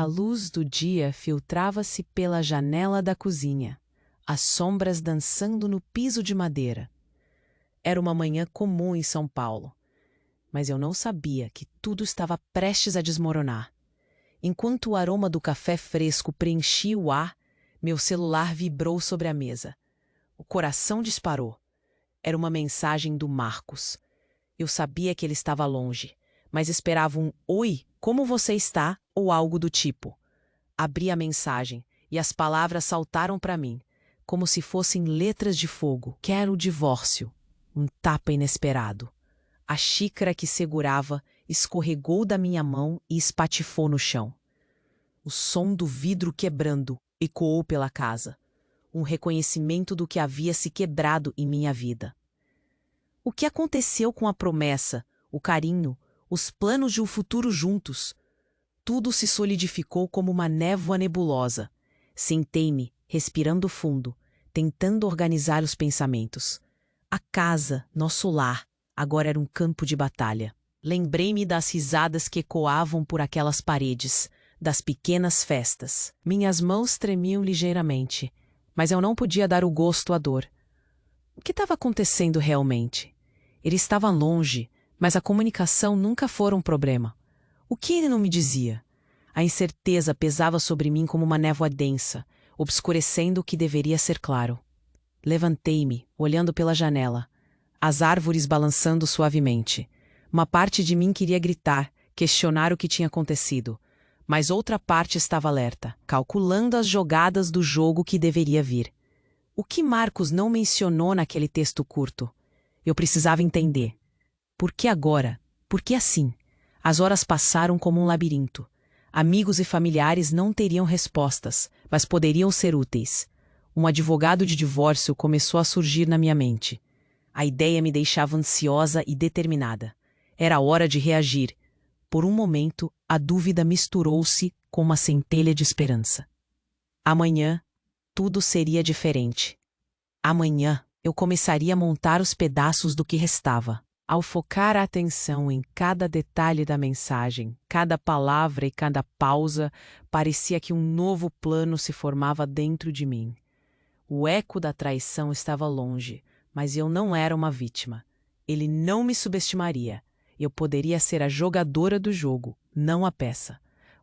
A luz do dia filtrava-se pela janela da cozinha, as sombras dançando no piso de madeira. Era uma manhã comum em São Paulo, mas eu não sabia que tudo estava prestes a desmoronar. Enquanto o aroma do café fresco preenchia o ar, meu celular vibrou sobre a mesa. O coração disparou. Era uma mensagem do Marcos. Eu sabia que ele estava longe, mas esperava um "Oi, como você está?" ou algo do tipo. Abri a mensagem e as palavras saltaram para mim, como se fossem letras de fogo. Quero o divórcio. Um tapa inesperado. A xícara que segurava escorregou da minha mão e espatifou no chão. O som do vidro quebrando ecoou pela casa. Um reconhecimento do que havia se quebrado em minha vida. O que aconteceu com a promessa, o carinho, os planos de um futuro juntos? Tudo se solidificou como uma névoa nebulosa. Sentei-me, respirando fundo, tentando organizar os pensamentos. A casa, nosso lar, agora era um campo de batalha. Lembrei-me das risadas que ecoavam por aquelas paredes, das pequenas festas. Minhas mãos tremiam ligeiramente, mas eu não podia dar o gosto à dor. O que estava acontecendo realmente? Ele estava longe, mas a comunicação nunca fora um problema. O que ele não me dizia? A incerteza pesava sobre mim como uma névoa densa, obscurecendo o que deveria ser claro. Levantei-me, olhando pela janela, as árvores balançando suavemente. Uma parte de mim queria gritar, questionar o que tinha acontecido, mas outra parte estava alerta, calculando as jogadas do jogo que deveria vir. O que Marcos não mencionou naquele texto curto? Eu precisava entender. Por que agora? Por que assim? As horas passaram como um labirinto. Amigos e familiares não teriam respostas, mas poderiam ser úteis. Um advogado de divórcio começou a surgir na minha mente. A ideia me deixava ansiosa e determinada. Era hora de reagir. Por um momento, a dúvida misturou-se com uma centelha de esperança. Amanhã, tudo seria diferente. Amanhã, eu começaria a montar os pedaços do que restava. Ao focar a atenção em cada detalhe da mensagem, cada palavra e cada pausa, parecia que um novo plano se formava dentro de mim. O eco da traição estava longe, mas eu não era uma vítima. Ele não me subestimaria. Eu poderia ser a jogadora do jogo, não a peça.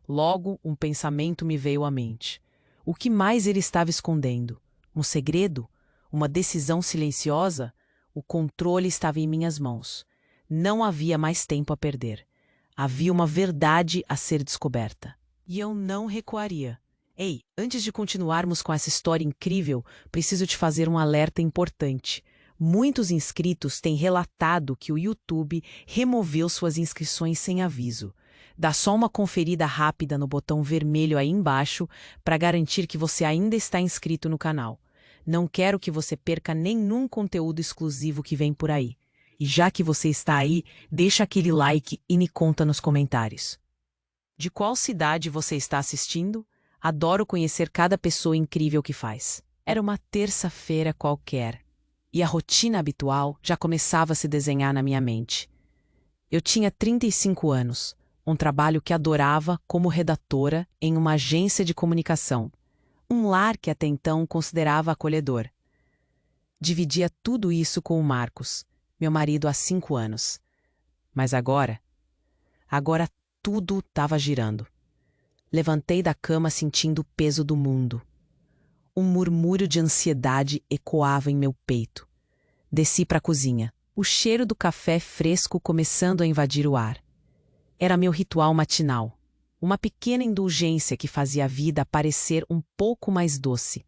Logo, um pensamento me veio à mente. O que mais ele estava escondendo? Um segredo? Uma decisão silenciosa? O controle estava em minhas mãos. Não havia mais tempo a perder. Havia uma verdade a ser descoberta. E eu não recuaria. Ei, antes de continuarmos com essa história incrível, preciso te fazer um alerta importante. Muitos inscritos têm relatado que o YouTube removeu suas inscrições sem aviso. Dá só uma conferida rápida no botão vermelho aí embaixo para garantir que você ainda está inscrito no canal. Não quero que você perca nenhum conteúdo exclusivo que vem por aí. E já que você está aí, deixa aquele like e me conta nos comentários. De qual cidade você está assistindo? Adoro conhecer cada pessoa incrível que faz. Era uma terça-feira qualquer, e a rotina habitual já começava a se desenhar na minha mente. Eu tinha 35 anos, um trabalho que adorava como redatora em uma agência de comunicação. Um lar que até então considerava acolhedor. Dividia tudo isso com o Marcos, meu marido há 5 anos. Mas agora tudo estava girando. Levantei da cama sentindo o peso do mundo. Um murmúrio de ansiedade ecoava em meu peito. Desci para a cozinha, o cheiro do café fresco começando a invadir o ar. Era meu ritual matinal. Uma pequena indulgência que fazia a vida parecer um pouco mais doce.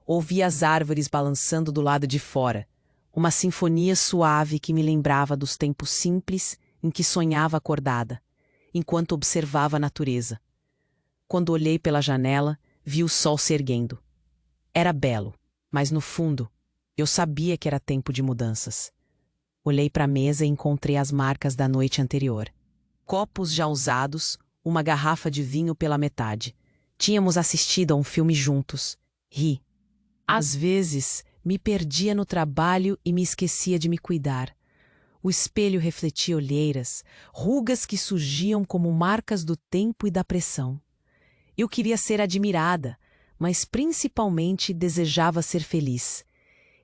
Ouvia as árvores balançando do lado de fora, uma sinfonia suave que me lembrava dos tempos simples em que sonhava acordada, enquanto observava a natureza. Quando olhei pela janela, vi o sol se erguendo. Era belo, mas no fundo, eu sabia que era tempo de mudanças. Olhei para a mesa e encontrei as marcas da noite anterior. Copos já usados, uma garrafa de vinho pela metade. Tínhamos assistido a um filme juntos. Ri. Às vezes, me perdia no trabalho e me esquecia de me cuidar. O espelho refletia olheiras, rugas que surgiam como marcas do tempo e da pressão. Eu queria ser admirada, mas principalmente desejava ser feliz.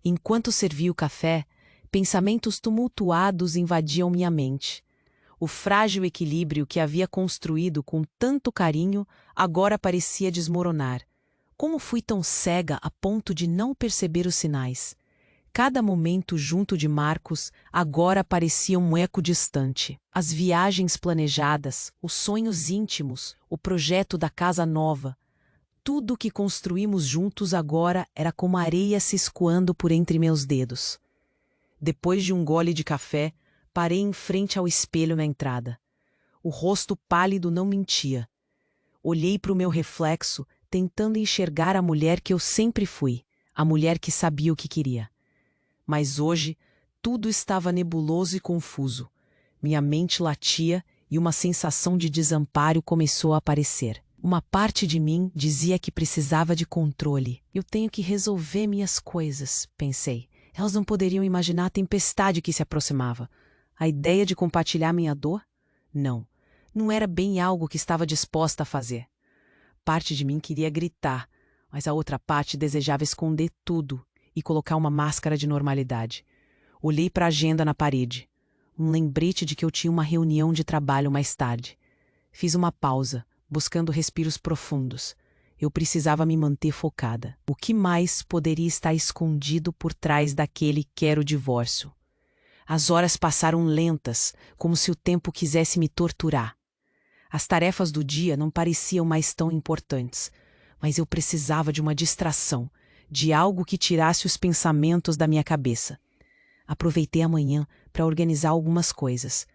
Enquanto servia o café, pensamentos tumultuados invadiam minha mente. O frágil equilíbrio que havia construído com tanto carinho agora parecia desmoronar. Como fui tão cega a ponto de não perceber os sinais? Cada momento junto de Marcos agora parecia um eco distante. As viagens planejadas, os sonhos íntimos, o projeto da casa nova. Tudo o que construímos juntos agora era como areia se escoando por entre meus dedos. Depois de um gole de café, parei em frente ao espelho na entrada. O rosto pálido não mentia. Olhei para o meu reflexo, tentando enxergar a mulher que eu sempre fui, a mulher que sabia o que queria. Mas hoje, tudo estava nebuloso e confuso. Minha mente latia e uma sensação de desamparo começou a aparecer. Uma parte de mim dizia que precisava de controle. Eu tenho que resolver minhas coisas, pensei. Elas não poderiam imaginar a tempestade que se aproximava. A ideia de compartilhar minha dor? Não era bem algo que estava disposta a fazer. Parte de mim queria gritar, mas a outra parte desejava esconder tudo e colocar uma máscara de normalidade. Olhei para a agenda na parede. Um lembrete de que eu tinha uma reunião de trabalho mais tarde. Fiz uma pausa, buscando respiros profundos. Eu precisava me manter focada. O que mais poderia estar escondido por trás daquele quero divórcio? As horas passaram lentas, como se o tempo quisesse me torturar. As tarefas do dia não pareciam mais tão importantes, mas eu precisava de uma distração, de algo que tirasse os pensamentos da minha cabeça. Aproveitei a manhã para organizar algumas coisas.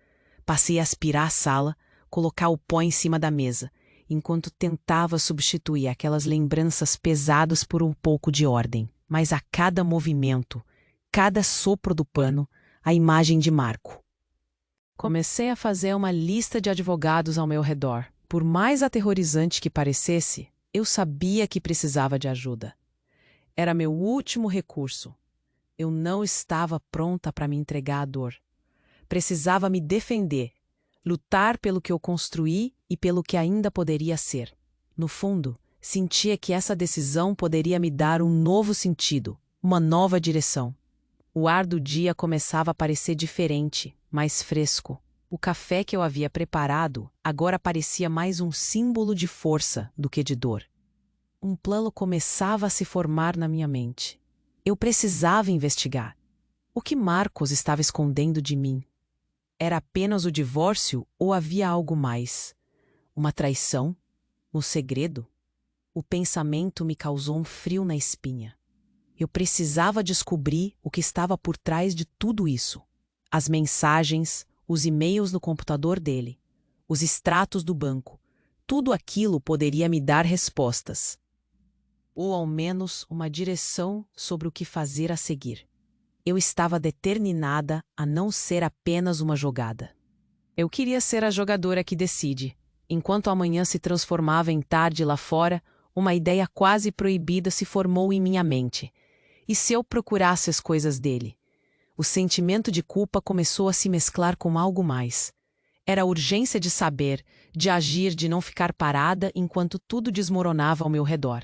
Passei a aspirar a sala, colocar o pó em cima da mesa, enquanto tentava substituir aquelas lembranças pesadas por um pouco de ordem. Mas a cada movimento, cada sopro do pano, a imagem de Marco. Comecei a fazer uma lista de advogados ao meu redor. Por mais aterrorizante que parecesse, eu sabia que precisava de ajuda. Era meu último recurso. Eu não estava pronta para me entregar à dor. Precisava me defender, lutar pelo que eu construí e pelo que ainda poderia ser. No fundo, sentia que essa decisão poderia me dar um novo sentido, uma nova direção. O ar do dia começava a parecer diferente, mais fresco. O café que eu havia preparado agora parecia mais um símbolo de força do que de dor. Um plano começava a se formar na minha mente. Eu precisava investigar. O que Marcos estava escondendo de mim? Era apenas o divórcio ou havia algo mais? Uma traição? Um segredo? O pensamento me causou um frio na espinha. Eu precisava descobrir o que estava por trás de tudo isso. As mensagens, os e-mails no computador dele, os extratos do banco, tudo aquilo poderia me dar respostas. Ou ao menos uma direção sobre o que fazer a seguir. Eu estava determinada a não ser apenas uma jogada. Eu queria ser a jogadora que decide. Enquanto a manhã se transformava em tarde lá fora, uma ideia quase proibida se formou em minha mente. E se eu procurasse as coisas dele? O sentimento de culpa começou a se mesclar com algo mais. Era a urgência de saber, de agir, de não ficar parada enquanto tudo desmoronava ao meu redor.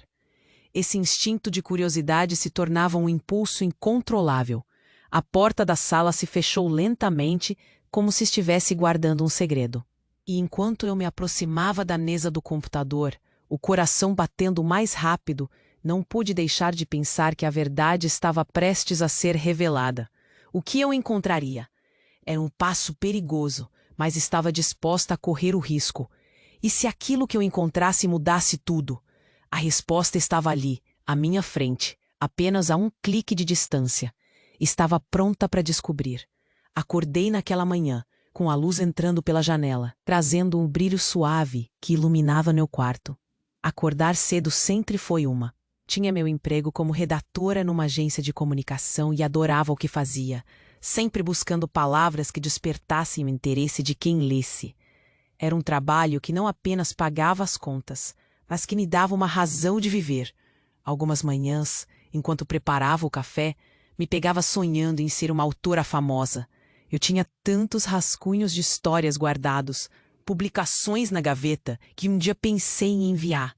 Esse instinto de curiosidade se tornava um impulso incontrolável. A porta da sala se fechou lentamente, como se estivesse guardando um segredo. E enquanto eu me aproximava da mesa do computador, o coração batendo mais rápido, não pude deixar de pensar que a verdade estava prestes a ser revelada. O que eu encontraria? Era um passo perigoso, mas estava disposta a correr o risco. E se aquilo que eu encontrasse mudasse tudo? A resposta estava ali, à minha frente, apenas a um clique de distância. Estava pronta para descobrir. Acordei naquela manhã, com a luz entrando pela janela, trazendo um brilho suave que iluminava meu quarto. Acordar cedo sempre foi uma. Tinha meu emprego como redatora numa agência de comunicação e adorava o que fazia, sempre buscando palavras que despertassem o interesse de quem lesse. Era um trabalho que não apenas pagava as contas, mas que me dava uma razão de viver. Algumas manhãs, enquanto preparava o café, me pegava sonhando em ser uma autora famosa. Eu tinha tantos rascunhos de histórias guardados, publicações na gaveta, que um dia pensei em enviar.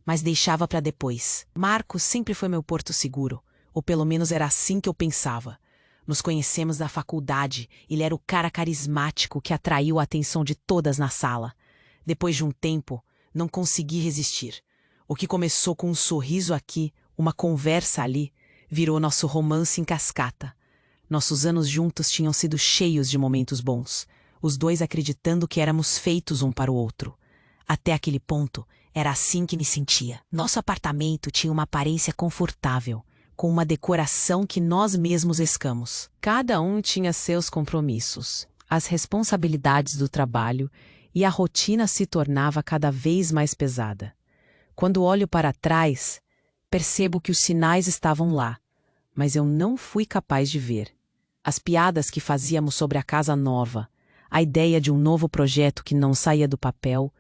mas deixava para depois. Marcos sempre foi meu porto seguro, ou pelo menos era assim que eu pensava. Nos conhecemos na faculdade, ele era o cara carismático que atraiu a atenção de todas na sala. Depois de um tempo, não consegui resistir. O que começou com um sorriso aqui, uma conversa ali, virou nosso romance em cascata. Nossos anos juntos tinham sido cheios de momentos bons, os dois acreditando que éramos feitos um para o outro. Até aquele ponto, era assim que me sentia. Nosso apartamento tinha uma aparência confortável, com uma decoração que nós mesmos escamos. Cada um tinha seus compromissos, as responsabilidades do trabalho, e a rotina se tornava cada vez mais pesada. Quando olho para trás, percebo que os sinais estavam lá, mas eu não fui capaz de ver. As piadas que fazíamos sobre a casa nova, a ideia de um novo projeto que não saía do papel,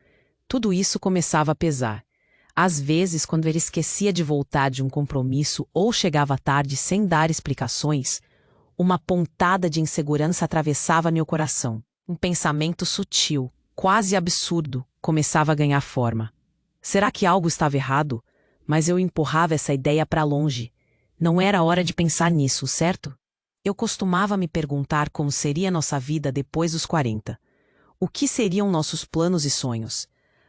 tudo isso começava a pesar. Às vezes, quando ele esquecia de voltar de um compromisso ou chegava tarde sem dar explicações, uma pontada de insegurança atravessava meu coração. Um pensamento sutil, quase absurdo, começava a ganhar forma. Será que algo estava errado? Mas eu empurrava essa ideia para longe. Não era hora de pensar nisso, certo? Eu costumava me perguntar como seria nossa vida depois dos 40. O que seriam nossos planos e sonhos?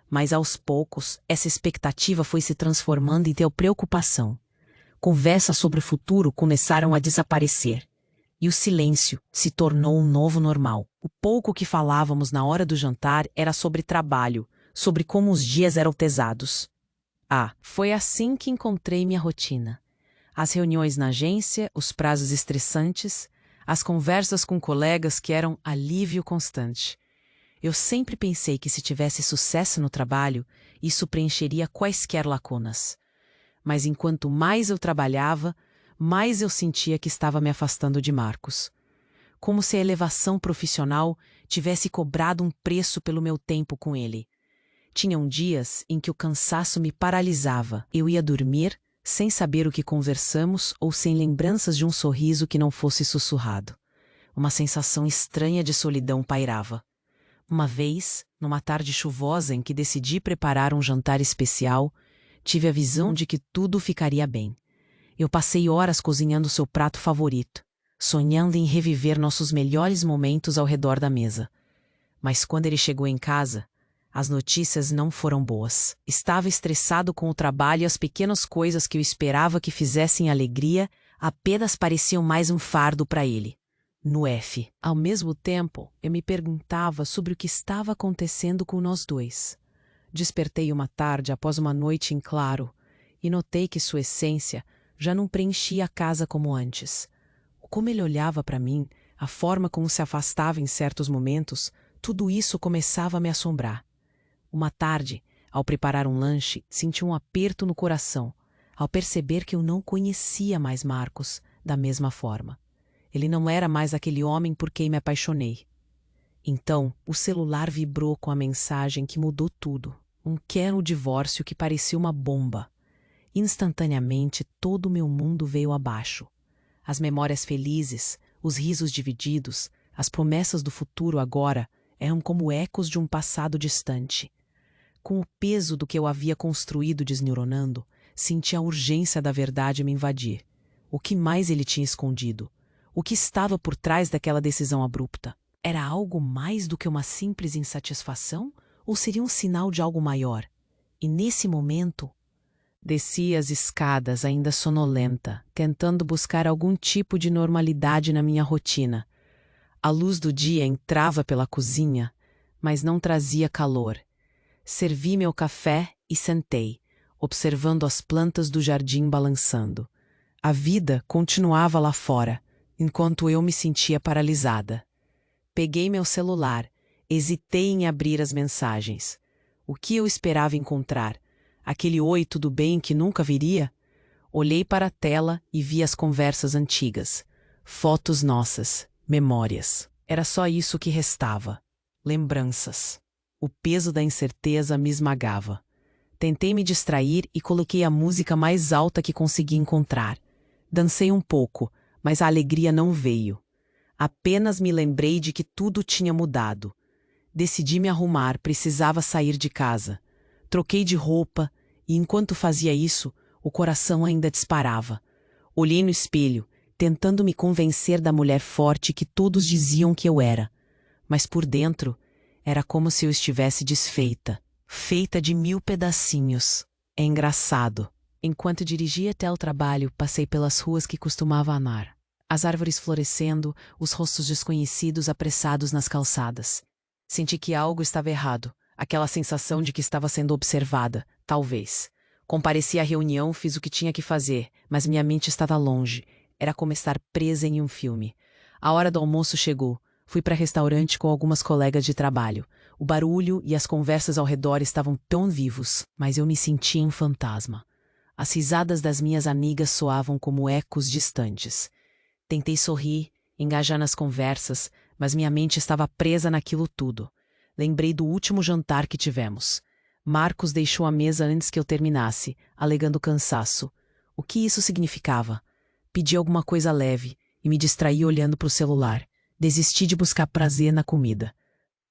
Mas aos poucos, essa expectativa foi se transformando em preocupação. Conversas sobre o futuro começaram a desaparecer. E o silêncio se tornou um novo normal. O pouco que falávamos na hora do jantar era sobre trabalho, sobre como os dias eram pesados. Foi assim que encontrei minha rotina. As reuniões na agência, os prazos estressantes, as conversas com colegas que eram alívio constante. Eu sempre pensei que se tivesse sucesso no trabalho, isso preencheria quaisquer lacunas. Mas enquanto mais eu trabalhava, mais eu sentia que estava me afastando de Marcos. Como se a elevação profissional tivesse cobrado um preço pelo meu tempo com ele. Tinham dias em que o cansaço me paralisava. Eu ia dormir sem saber o que conversamos ou sem lembranças de um sorriso que não fosse sussurrado. Uma sensação estranha de solidão pairava. Uma vez, numa tarde chuvosa em que decidi preparar um jantar especial, tive a visão de que tudo ficaria bem. Eu passei horas cozinhando seu prato favorito, sonhando em reviver nossos melhores momentos ao redor da mesa. Mas quando ele chegou em casa, as notícias não foram boas. Estava estressado com o trabalho e as pequenas coisas que eu esperava que fizessem alegria apenas pareciam mais um fardo para ele. Ao mesmo tempo, eu me perguntava sobre o que estava acontecendo com nós dois. Despertei uma tarde após uma noite em claro e notei que sua essência já não preenchia a casa como antes. Como ele olhava para mim, a forma como se afastava em certos momentos, tudo isso começava a me assombrar. Uma tarde, ao preparar um lanche, senti um aperto no coração, ao perceber que eu não conhecia mais Marcos da mesma forma. Ele não era mais aquele homem por quem me apaixonei. Então, o celular vibrou com a mensagem que mudou tudo. Quero o divórcio que parecia uma bomba. Instantaneamente, todo o meu mundo veio abaixo. As memórias felizes, os risos divididos, as promessas do futuro agora eram como ecos de um passado distante. Com o peso do que eu havia construído desneuronando, senti a urgência da verdade me invadir. O que mais ele tinha escondido? O que estava por trás daquela decisão abrupta? Era algo mais do que uma simples insatisfação? Ou seria um sinal de algo maior? E nesse momento, desci as escadas ainda sonolenta, tentando buscar algum tipo de normalidade na minha rotina. A luz do dia entrava pela cozinha, mas não trazia calor. Servi meu café e sentei, observando as plantas do jardim balançando. A vida continuava lá fora, enquanto eu me sentia paralisada. Peguei meu celular, hesitei em abrir as mensagens. O que eu esperava encontrar? Aquele oi, tudo bem que nunca viria? Olhei para a tela e vi as conversas antigas. Fotos nossas, memórias. Era só isso que restava. Lembranças. O peso da incerteza me esmagava. Tentei me distrair e coloquei a música mais alta que consegui encontrar. Dancei um pouco, mas a alegria não veio. Apenas me lembrei de que tudo tinha mudado. Decidi me arrumar, precisava sair de casa. Troquei de roupa e enquanto fazia isso, o coração ainda disparava. Olhei no espelho, tentando me convencer da mulher forte que todos diziam que eu era. Mas por dentro, era como se eu estivesse desfeita, feita de 1000 pedacinhos. É engraçado. Enquanto dirigia até o trabalho, passei pelas ruas que costumava amar. As árvores florescendo, os rostos desconhecidos apressados nas calçadas. Senti que algo estava errado, aquela sensação de que estava sendo observada, talvez. Compareci à reunião, fiz o que tinha que fazer, mas minha mente estava longe. Era como estar presa em um filme. A hora do almoço chegou. Fui para restaurante com algumas colegas de trabalho. O barulho e as conversas ao redor estavam tão vivos, mas eu me sentia um fantasma. As risadas das minhas amigas soavam como ecos distantes. Tentei sorrir, engajar nas conversas, mas minha mente estava presa naquilo tudo. Lembrei do último jantar que tivemos. Marcos deixou a mesa antes que eu terminasse, alegando cansaço. O que isso significava? Pedi alguma coisa leve e me distraí olhando para o celular. Desisti de buscar prazer na comida.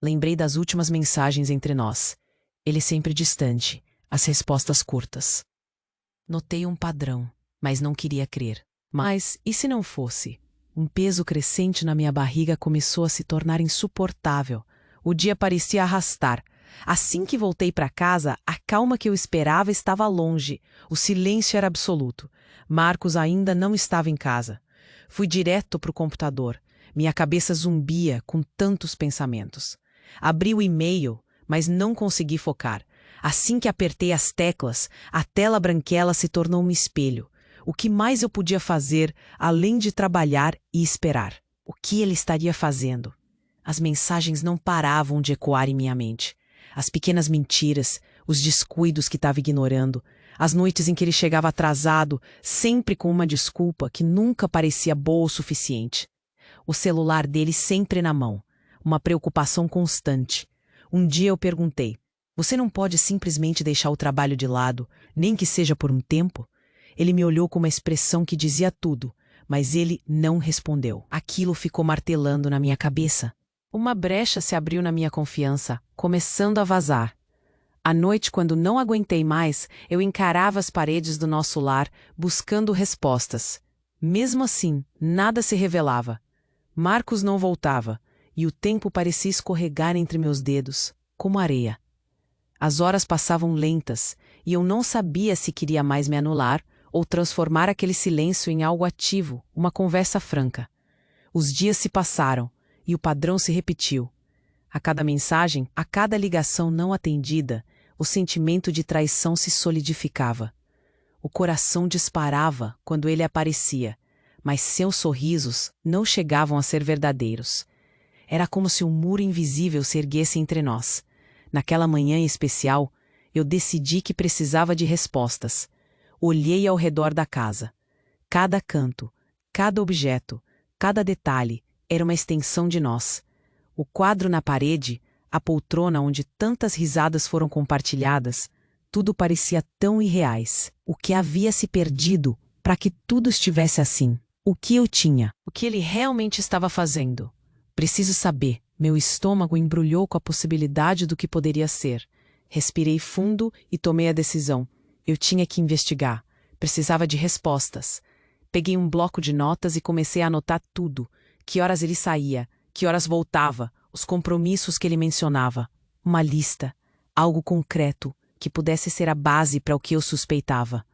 Lembrei das últimas mensagens entre nós. Ele sempre distante, as respostas curtas. Notei um padrão, mas não queria crer. Mas, e se não fosse? Um peso crescente na minha barriga começou a se tornar insuportável. O dia parecia arrastar. Assim que voltei para casa, a calma que eu esperava estava longe. O silêncio era absoluto. Marcos ainda não estava em casa. Fui direto para o computador. Minha cabeça zumbia com tantos pensamentos. Abri o e-mail, mas não consegui focar. Assim que apertei as teclas, a tela branquela se tornou um espelho. O que mais eu podia fazer, além de trabalhar e esperar? O que ele estaria fazendo? As mensagens não paravam de ecoar em minha mente. As pequenas mentiras, os descuidos que estava ignorando, as noites em que ele chegava atrasado, sempre com uma desculpa que nunca parecia boa o suficiente. O celular dele sempre na mão, uma preocupação constante. Um dia eu perguntei: "Você não pode simplesmente deixar o trabalho de lado, nem que seja por um tempo?" Ele me olhou com uma expressão que dizia tudo, mas ele não respondeu. Aquilo ficou martelando na minha cabeça. Uma brecha se abriu na minha confiança, começando a vazar. À noite, quando não aguentei mais, eu encarava as paredes do nosso lar, buscando respostas. Mesmo assim, nada se revelava. Marcos não voltava, e o tempo parecia escorregar entre meus dedos, como areia. As horas passavam lentas, e eu não sabia se queria mais me anular ou transformar aquele silêncio em algo ativo, uma conversa franca. Os dias se passaram, e o padrão se repetiu. A cada mensagem, a cada ligação não atendida, o sentimento de traição se solidificava. O coração disparava quando ele aparecia, mas seus sorrisos não chegavam a ser verdadeiros. Era como se um muro invisível se erguesse entre nós. Naquela manhã em especial, eu decidi que precisava de respostas. Olhei ao redor da casa. Cada canto, cada objeto, cada detalhe era uma extensão de nós. O quadro na parede, a poltrona onde tantas risadas foram compartilhadas, tudo parecia tão irreais. O que havia se perdido para que tudo estivesse assim? O que eu tinha? O que ele realmente estava fazendo? Preciso saber. Meu estômago embrulhou com a possibilidade do que poderia ser. Respirei fundo e tomei a decisão. Eu tinha que investigar. Precisava de respostas. Peguei um bloco de notas e comecei a anotar tudo. Que horas ele saía, que horas voltava, os compromissos que ele mencionava. Uma lista, algo concreto, que pudesse ser a base para o que eu suspeitava.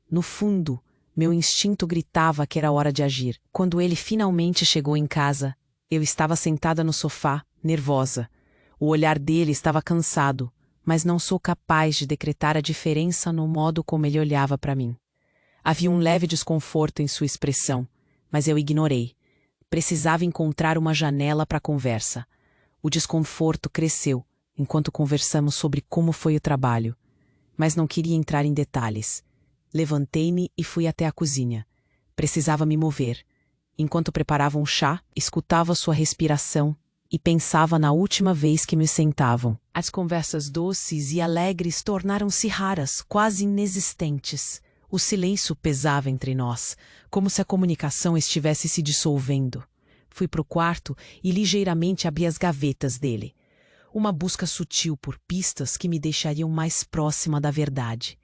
No fundo, meu instinto gritava que era hora de agir. Quando ele finalmente chegou em casa, eu estava sentada no sofá, nervosa. O olhar dele estava cansado, mas não sou capaz de decretar a diferença no modo como ele olhava para mim. Havia um leve desconforto em sua expressão, mas eu ignorei. Precisava encontrar uma janela para a conversa. O desconforto cresceu enquanto conversamos sobre como foi o trabalho, mas não queria entrar em detalhes. Levantei-me e fui até a cozinha. Precisava me mover. Enquanto preparava um chá, escutava sua respiração e pensava na última vez que me sentavam. As conversas doces e alegres tornaram-se raras, quase inexistentes. O silêncio pesava entre nós, como se a comunicação estivesse se dissolvendo. Fui para o quarto e ligeiramente abri as gavetas dele. Uma busca sutil por pistas que me deixariam mais próxima da verdade.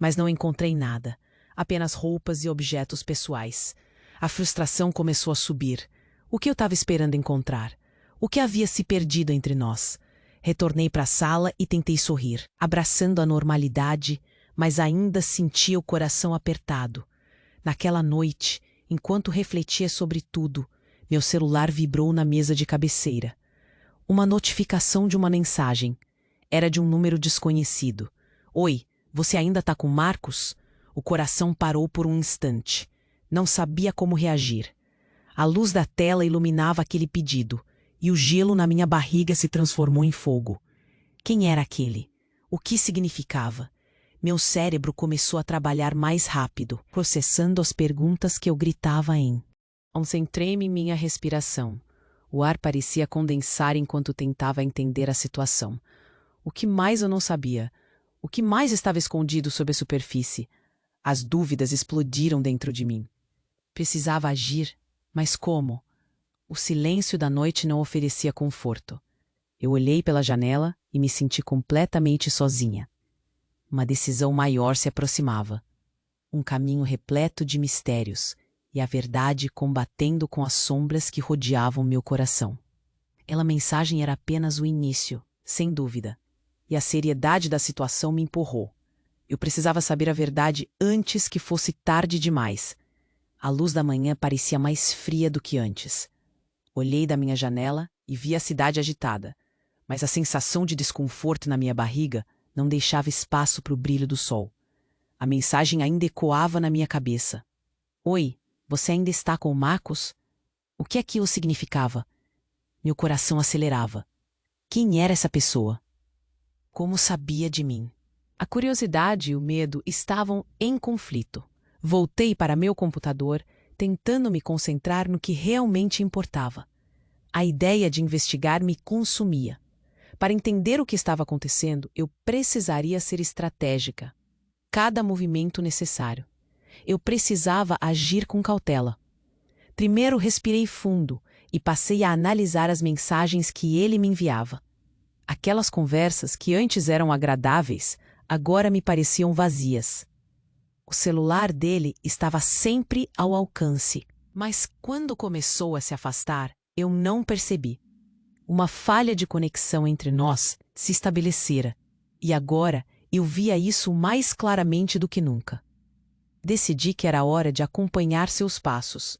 mas não encontrei nada, apenas roupas e objetos pessoais. A frustração começou a subir. O que eu estava esperando encontrar? O que havia se perdido entre nós? Retornei para a sala e tentei sorrir, abraçando a normalidade, mas ainda sentia o coração apertado. Naquela noite, enquanto refletia sobre tudo, meu celular vibrou na mesa de cabeceira. Uma notificação de uma mensagem. Era de um número desconhecido. Oi, você ainda está com Marcos? O coração parou por um instante. Não sabia como reagir. A luz da tela iluminava aquele pedido, e o gelo na minha barriga se transformou em fogo. Quem era aquele? O que significava? Meu cérebro começou a trabalhar mais rápido, processando as perguntas que eu gritava em. Concentrei-me em minha respiração. O ar parecia condensar enquanto tentava entender a situação. O que mais eu não sabia? O que mais estava escondido sob a superfície? As dúvidas explodiram dentro de mim. Precisava agir, mas como? O silêncio da noite não oferecia conforto. Eu olhei pela janela e me senti completamente sozinha. Uma decisão maior se aproximava. Um caminho repleto de mistérios e a verdade combatendo com as sombras que rodeavam meu coração. Aquela mensagem era apenas o início, sem dúvida, e a seriedade da situação me empurrou. Eu precisava saber a verdade antes que fosse tarde demais. A luz da manhã parecia mais fria do que antes. Olhei da minha janela e vi a cidade agitada, mas a sensação de desconforto na minha barriga não deixava espaço para o brilho do sol. A mensagem ainda ecoava na minha cabeça. Oi, você ainda está com o Marcos? O que aquilo significava? Meu coração acelerava. Quem era essa pessoa? Como sabia de mim? A curiosidade e o medo estavam em conflito. Voltei para meu computador, tentando me concentrar no que realmente importava. A ideia de investigar me consumia. Para entender o que estava acontecendo, eu precisaria ser estratégica. Cada movimento necessário. Eu precisava agir com cautela. Primeiro respirei fundo e passei a analisar as mensagens que ele me enviava. Aquelas conversas que antes eram agradáveis, agora me pareciam vazias. O celular dele estava sempre ao alcance, mas quando começou a se afastar, eu não percebi. Uma falha de conexão entre nós se estabelecera, e agora eu via isso mais claramente do que nunca. Decidi que era hora de acompanhar seus passos.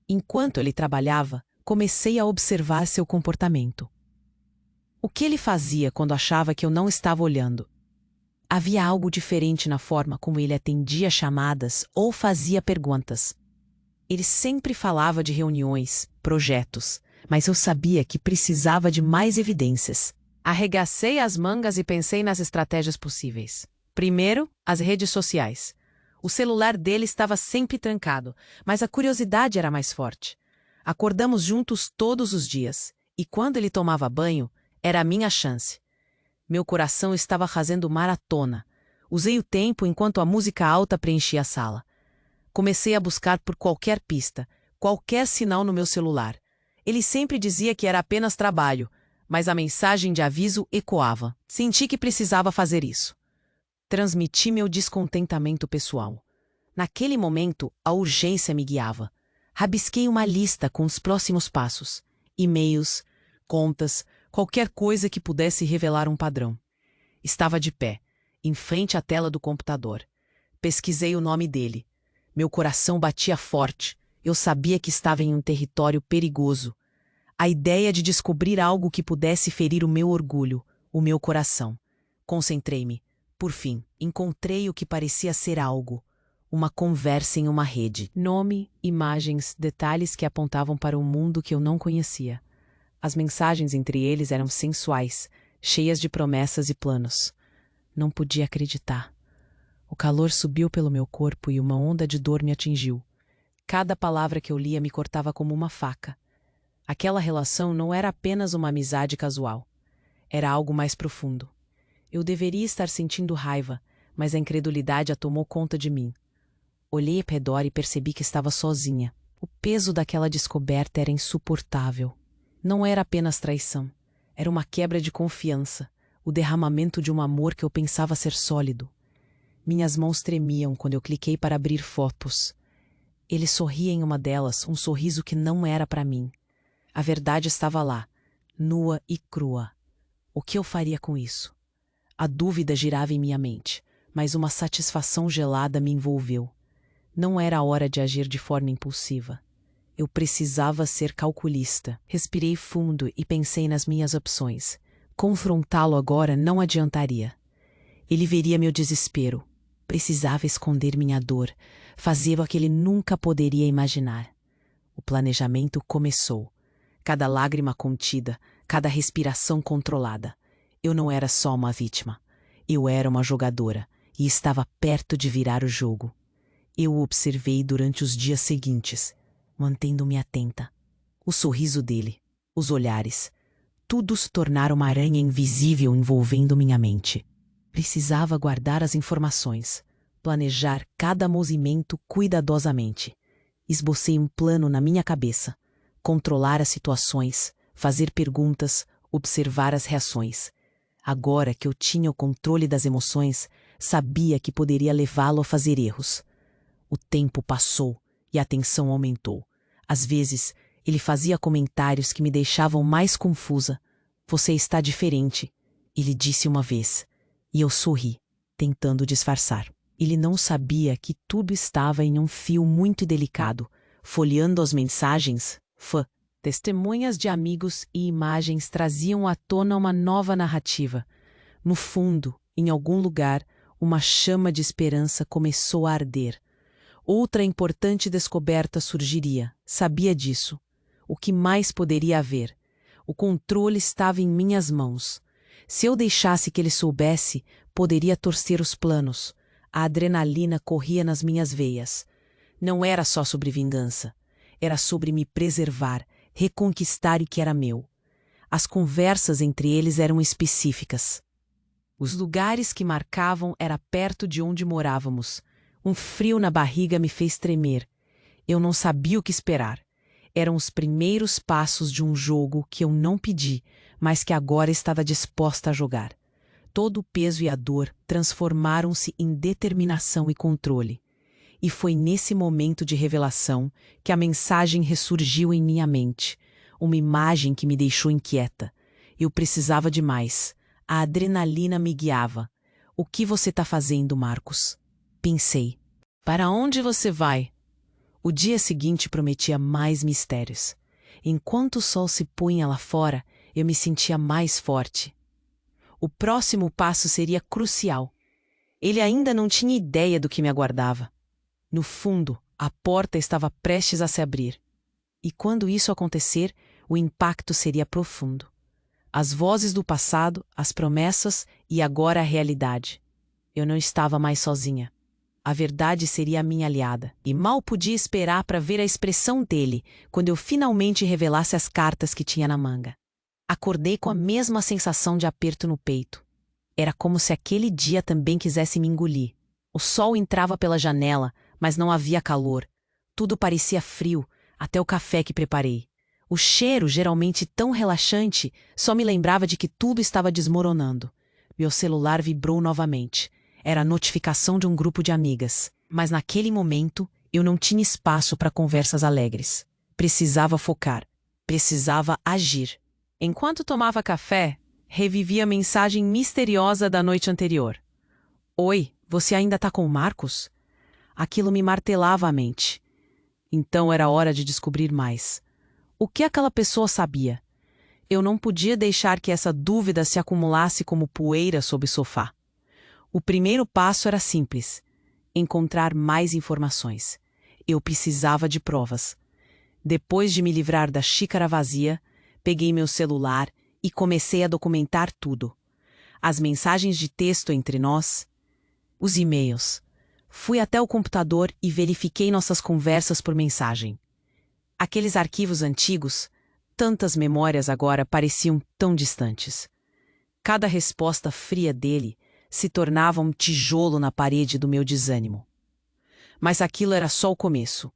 Enquanto ele trabalhava, comecei a observar seu comportamento. O que ele fazia quando achava que eu não estava olhando? Havia algo diferente na forma como ele atendia chamadas ou fazia perguntas. Ele sempre falava de reuniões, projetos, mas eu sabia que precisava de mais evidências. Arregacei as mangas e pensei nas estratégias possíveis. Primeiro, as redes sociais. O celular dele estava sempre trancado, mas a curiosidade era mais forte. Acordamos juntos todos os dias, e quando ele tomava banho, era a minha chance. Meu coração estava fazendo maratona. Usei o tempo enquanto a música alta preenchia a sala. Comecei a buscar por qualquer pista, qualquer sinal no meu celular. Ele sempre dizia que era apenas trabalho, mas a mensagem de aviso ecoava. Senti que precisava fazer isso. Transmiti meu descontentamento pessoal. Naquele momento, a urgência me guiava. Rabisquei uma lista com os próximos passos. E-mails, contas, qualquer coisa que pudesse revelar um padrão. Estava de pé, em frente à tela do computador. Pesquisei o nome dele. Meu coração batia forte. Eu sabia que estava em um território perigoso. A ideia de descobrir algo que pudesse ferir o meu orgulho, o meu coração. Concentrei-me. Por fim, encontrei o que parecia ser algo. Uma conversa em uma rede. Nome, imagens, detalhes que apontavam para um mundo que eu não conhecia. As mensagens entre eles eram sensuais, cheias de promessas e planos. Não podia acreditar. O calor subiu pelo meu corpo e uma onda de dor me atingiu. Cada palavra que eu lia me cortava como uma faca. Aquela relação não era apenas uma amizade casual. Era algo mais profundo. Eu deveria estar sentindo raiva, mas a incredulidade a tomou conta de mim. Olhei ao redor e percebi que estava sozinha. O peso daquela descoberta era insuportável. Não era apenas traição. Era uma quebra de confiança, o derramamento de um amor que eu pensava ser sólido. Minhas mãos tremiam quando eu cliquei para abrir fotos. Ele sorria em uma delas, um sorriso que não era para mim. A verdade estava lá, nua e crua. O que eu faria com isso? A dúvida girava em minha mente, mas uma satisfação gelada me envolveu. Não era a hora de agir de forma impulsiva. Eu precisava ser calculista. Respirei fundo e pensei nas minhas opções. Confrontá-lo agora não adiantaria. Ele veria meu desespero. Precisava esconder minha dor, fazer o que ele nunca poderia imaginar. O planejamento começou. Cada lágrima contida, cada respiração controlada. Eu não era só uma vítima. Eu era uma jogadora e estava perto de virar o jogo. Eu o observei durante os dias seguintes, mantendo-me atenta. O sorriso dele, os olhares, tudo se tornara uma aranha invisível envolvendo minha mente. Precisava guardar as informações, planejar cada movimento cuidadosamente. Esbocei um plano na minha cabeça, controlar as situações, fazer perguntas, observar as reações. Agora que eu tinha o controle das emoções, sabia que poderia levá-lo a fazer erros. O tempo passou e a tensão aumentou. Às vezes, ele fazia comentários que me deixavam mais confusa. Você está diferente, ele disse uma vez. E eu sorri, tentando disfarçar. Ele não sabia que tudo estava em um fio muito delicado. Folheando as mensagens, testemunhas de amigos e imagens traziam à tona uma nova narrativa. No fundo, em algum lugar, uma chama de esperança começou a arder. Outra importante descoberta surgiria. Sabia disso. O que mais poderia haver? O controle estava em minhas mãos. Se eu deixasse que ele soubesse, poderia torcer os planos. A adrenalina corria nas minhas veias. Não era só sobre vingança. Era sobre me preservar, reconquistar o que era meu. As conversas entre eles eram específicas. Os lugares que marcavam era perto de onde morávamos. Um frio na barriga me fez tremer. Eu não sabia o que esperar. Eram os primeiros passos de um jogo que eu não pedi, mas que agora estava disposta a jogar. Todo o peso e a dor transformaram-se em determinação e controle. E foi nesse momento de revelação que a mensagem ressurgiu em minha mente. Uma imagem que me deixou inquieta. Eu precisava de mais. A adrenalina me guiava. O que você está fazendo, Marcos? Pensei. Para onde você vai? O dia seguinte prometia mais mistérios. Enquanto o sol se punha lá fora, eu me sentia mais forte. O próximo passo seria crucial. Ele ainda não tinha ideia do que me aguardava. No fundo, a porta estava prestes a se abrir. E quando isso acontecer, o impacto seria profundo. As vozes do passado, as promessas e agora a realidade. Eu não estava mais sozinha. A verdade seria a minha aliada, e mal podia esperar para ver a expressão dele quando eu finalmente revelasse as cartas que tinha na manga. Acordei com a mesma sensação de aperto no peito. Era como se aquele dia também quisesse me engolir. O sol entrava pela janela, mas não havia calor. Tudo parecia frio, até o café que preparei. O cheiro, geralmente tão relaxante, só me lembrava de que tudo estava desmoronando. Meu celular vibrou novamente. Era a notificação de um grupo de amigas. Mas naquele momento, eu não tinha espaço para conversas alegres. Precisava focar. Precisava agir. Enquanto tomava café, revivi a mensagem misteriosa da noite anterior. Oi, você ainda tá com o Marcos? Aquilo me martelava a mente. Então era hora de descobrir mais. O que aquela pessoa sabia? Eu não podia deixar que essa dúvida se acumulasse como poeira sob o sofá. O primeiro passo era simples: encontrar mais informações. Eu precisava de provas. Depois de me livrar da xícara vazia, peguei meu celular e comecei a documentar tudo. As mensagens de texto entre nós, os e-mails. Fui até o computador e verifiquei nossas conversas por mensagem. Aqueles arquivos antigos, tantas memórias agora pareciam tão distantes. Cada resposta fria dele se tornava um tijolo na parede do meu desânimo. Mas aquilo era só o começo.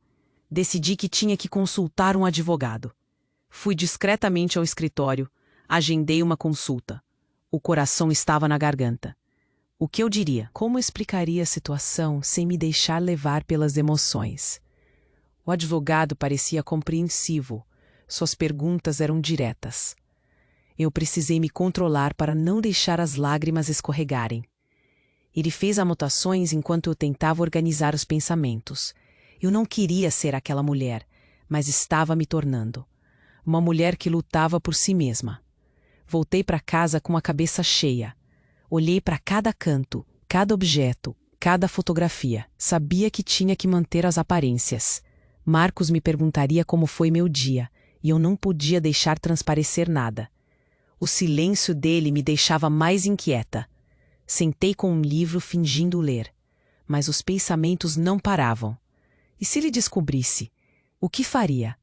Decidi que tinha que consultar um advogado. Fui discretamente ao escritório, agendei uma consulta. O coração estava na garganta. O que eu diria? Como explicaria a situação sem me deixar levar pelas emoções? O advogado parecia compreensivo. Suas perguntas eram diretas. Eu precisei me controlar para não deixar as lágrimas escorregarem. Ele fez anotações enquanto eu tentava organizar os pensamentos. Eu não queria ser aquela mulher, mas estava me tornando. Uma mulher que lutava por si mesma. Voltei para casa com a cabeça cheia. Olhei para cada canto, cada objeto, cada fotografia. Sabia que tinha que manter as aparências. Marcos me perguntaria como foi meu dia, e eu não podia deixar transparecer nada. O silêncio dele me deixava mais inquieta. Sentei com um livro fingindo ler, mas os pensamentos não paravam. E se ele descobrisse? O que faria?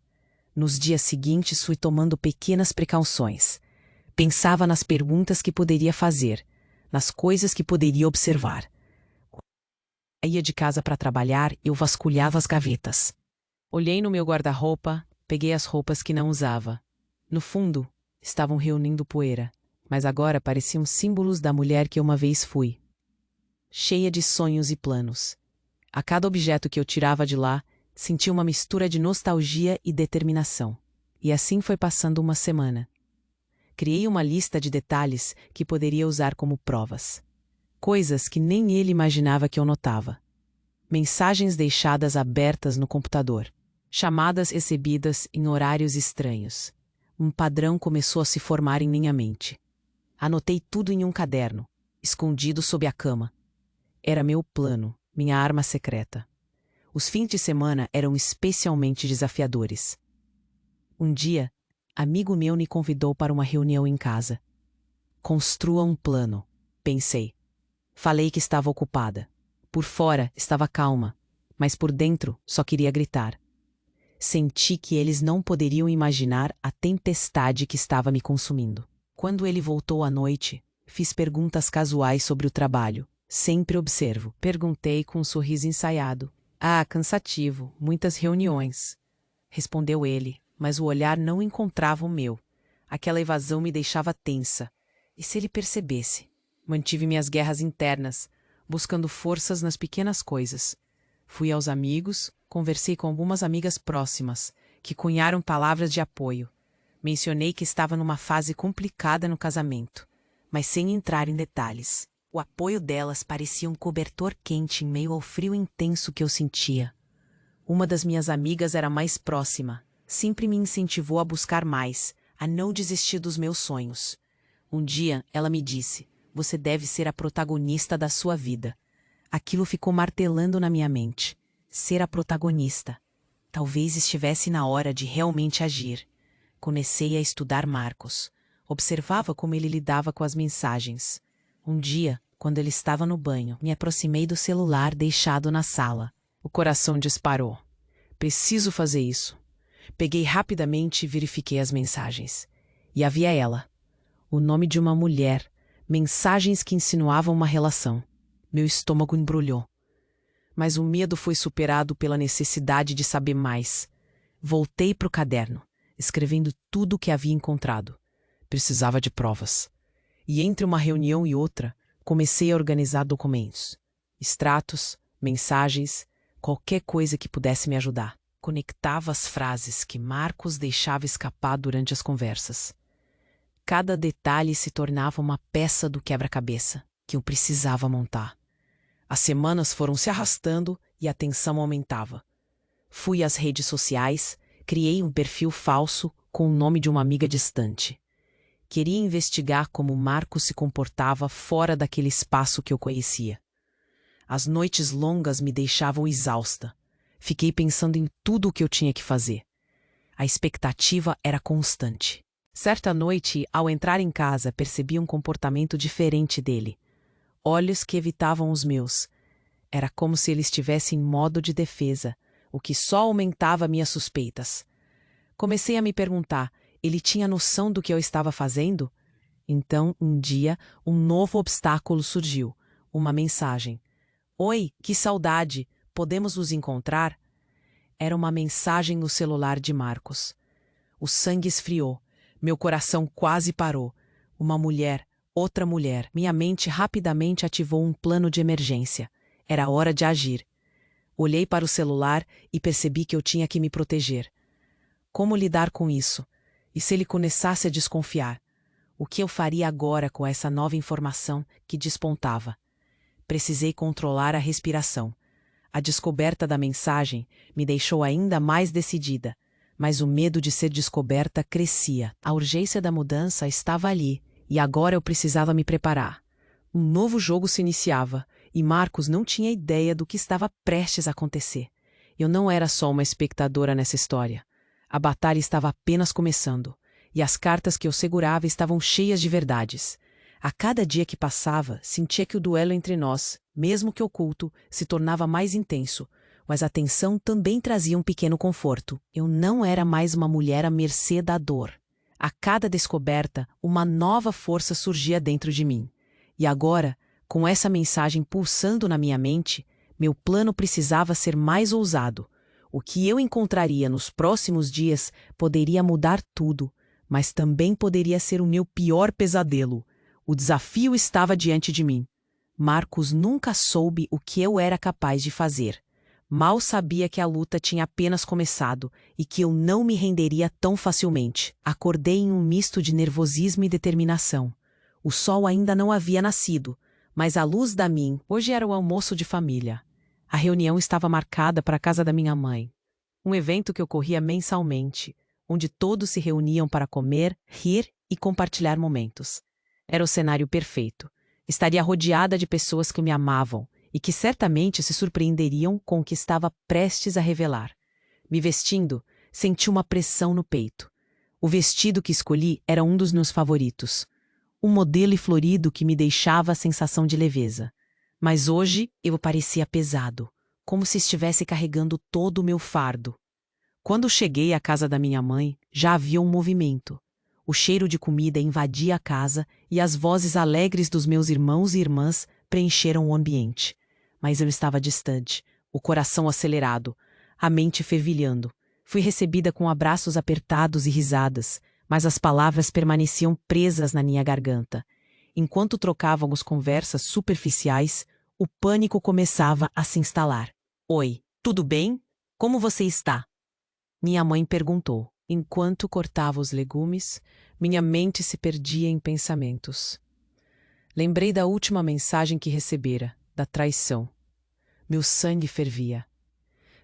Nos dias seguintes fui tomando pequenas precauções. Pensava nas perguntas que poderia fazer, nas coisas que poderia observar. Ia de casa para trabalhar, eu vasculhava as gavetas. Olhei no meu guarda-roupa, peguei as roupas que não usava. No fundo, estavam reunindo poeira, mas agora pareciam símbolos da mulher que uma vez fui. Cheia de sonhos e planos. A cada objeto que eu tirava de lá, sentia uma mistura de nostalgia e determinação. E assim foi passando uma semana. Criei uma lista de detalhes que poderia usar como provas. Coisas que nem ele imaginava que eu notava. Mensagens deixadas abertas no computador. Chamadas recebidas em horários estranhos. Um padrão começou a se formar em minha mente. Anotei tudo em um caderno, escondido sob a cama. Era meu plano, minha arma secreta. Os fins de semana eram especialmente desafiadores. Um dia, amigo meu me convidou para uma reunião em casa. Construa um plano, pensei. Falei que estava ocupada. Por fora estava calma, mas por dentro só queria gritar. Senti que eles não poderiam imaginar a tempestade que estava me consumindo. Quando ele voltou à noite, fiz perguntas casuais sobre o trabalho. Sempre observo. Perguntei com um sorriso ensaiado. Ah, cansativo, muitas reuniões. Respondeu ele, mas o olhar não encontrava o meu. Aquela evasão me deixava tensa. E se ele percebesse? Mantive minhas guerras internas, buscando forças nas pequenas coisas. Fui aos amigos, conversei com algumas amigas próximas, que cunharam palavras de apoio. Mencionei que estava numa fase complicada no casamento, mas sem entrar em detalhes. O apoio delas parecia um cobertor quente em meio ao frio intenso que eu sentia. Uma das minhas amigas era mais próxima, sempre me incentivou a buscar mais, a não desistir dos meus sonhos. Um dia, ela me disse: "Você deve ser a protagonista da sua vida." Aquilo ficou martelando na minha mente. Ser a protagonista. Talvez estivesse na hora de realmente agir. Comecei a estudar Marcos. Observava como ele lidava com as mensagens. Um dia, quando ele estava no banho, me aproximei do celular deixado na sala. O coração disparou. Preciso fazer isso. Peguei rapidamente e verifiquei as mensagens. E havia ela. O nome de uma mulher. Mensagens que insinuavam uma relação. Meu estômago embrulhou. Mas o medo foi superado pela necessidade de saber mais. Voltei para o caderno, escrevendo tudo o que havia encontrado. Precisava de provas. E entre uma reunião e outra, comecei a organizar documentos. Extratos, mensagens, qualquer coisa que pudesse me ajudar. Conectava as frases que Marcos deixava escapar durante as conversas. Cada detalhe se tornava uma peça do quebra-cabeça que eu precisava montar. As semanas foram se arrastando e a tensão aumentava. Fui às redes sociais, criei um perfil falso com o nome de uma amiga distante. Queria investigar como Marcos se comportava fora daquele espaço que eu conhecia. As noites longas me deixavam exausta. Fiquei pensando em tudo o que eu tinha que fazer. A expectativa era constante. Certa noite, ao entrar em casa, percebi um comportamento diferente dele. Olhos que evitavam os meus. Era como se ele estivesse em modo de defesa, o que só aumentava minhas suspeitas. Comecei a me perguntar, ele tinha noção do que eu estava fazendo? Então, um dia, um novo obstáculo surgiu. Uma mensagem. "Oi, que saudade! Podemos nos encontrar?" Era uma mensagem no celular de Marcos. O sangue esfriou. Meu coração quase parou. Uma mulher, Outra mulher. Minha mente rapidamente ativou um plano de emergência. Era hora de agir. Olhei para o celular e percebi que eu tinha que me proteger. Como lidar com isso? E se ele começasse a desconfiar? O que eu faria agora com essa nova informação que despontava? Precisei controlar a respiração. A descoberta da mensagem me deixou ainda mais decidida, mas o medo de ser descoberta crescia. A urgência da mudança estava ali, e agora eu precisava me preparar. Um novo jogo se iniciava, e Marcos não tinha ideia do que estava prestes a acontecer. Eu não era só uma espectadora nessa história. A batalha estava apenas começando, e as cartas que eu segurava estavam cheias de verdades. A cada dia que passava, sentia que o duelo entre nós, mesmo que oculto, se tornava mais intenso, mas a tensão também trazia um pequeno conforto. Eu não era mais uma mulher à mercê da dor. A cada descoberta, uma nova força surgia dentro de mim. E agora, com essa mensagem pulsando na minha mente, meu plano precisava ser mais ousado. O que eu encontraria nos próximos dias poderia mudar tudo, mas também poderia ser o meu pior pesadelo. O desafio estava diante de mim. Marcos nunca soube o que eu era capaz de fazer. Mal sabia que a luta tinha apenas começado e que eu não me renderia tão facilmente. Acordei em um misto de nervosismo e determinação. O sol ainda não havia nascido, mas a luz da mim. Hoje era o almoço de família. A reunião estava marcada para a casa da minha mãe. Um evento que ocorria mensalmente, onde todos se reuniam para comer, rir e compartilhar momentos. Era o cenário perfeito. Estaria rodeada de pessoas que me amavam e que certamente se surpreenderiam com o que estava prestes a revelar. Me vestindo, senti uma pressão no peito. O vestido que escolhi era um dos meus favoritos. Um modelo florido que me deixava a sensação de leveza. Mas hoje eu parecia pesado, como se estivesse carregando todo o meu fardo. Quando cheguei à casa da minha mãe, já havia um movimento. O cheiro de comida invadia a casa e as vozes alegres dos meus irmãos e irmãs preencheram o ambiente. Mas eu estava distante, o coração acelerado, a mente fervilhando. Fui recebida com abraços apertados e risadas, mas as palavras permaneciam presas na minha garganta. Enquanto trocávamos conversas superficiais, o pânico começava a se instalar. Oi, tudo bem? Como você está? Minha mãe perguntou. Enquanto cortava os legumes, minha mente se perdia em pensamentos. Lembrei da última mensagem que recebera, da traição. Meu sangue fervia.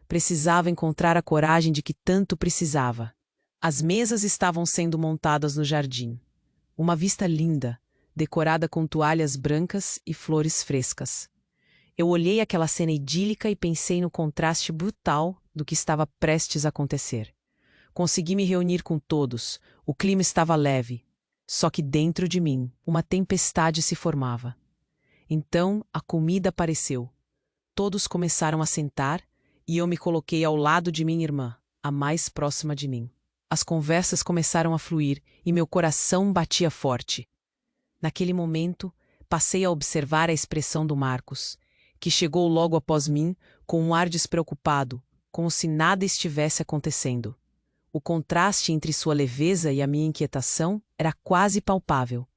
Precisava encontrar a coragem de que tanto precisava. As mesas estavam sendo montadas no jardim. Uma vista linda, decorada com toalhas brancas e flores frescas. Eu olhei aquela cena idílica e pensei no contraste brutal do que estava prestes a acontecer. Consegui me reunir com todos, o clima estava leve. Só que dentro de mim, uma tempestade se formava. Então, a comida apareceu. Todos começaram a sentar e eu me coloquei ao lado de minha irmã, a mais próxima de mim. As conversas começaram a fluir e meu coração batia forte. Naquele momento, passei a observar a expressão do Marcos, que chegou logo após mim com um ar despreocupado, como se nada estivesse acontecendo. O contraste entre sua leveza e a minha inquietação era quase palpável.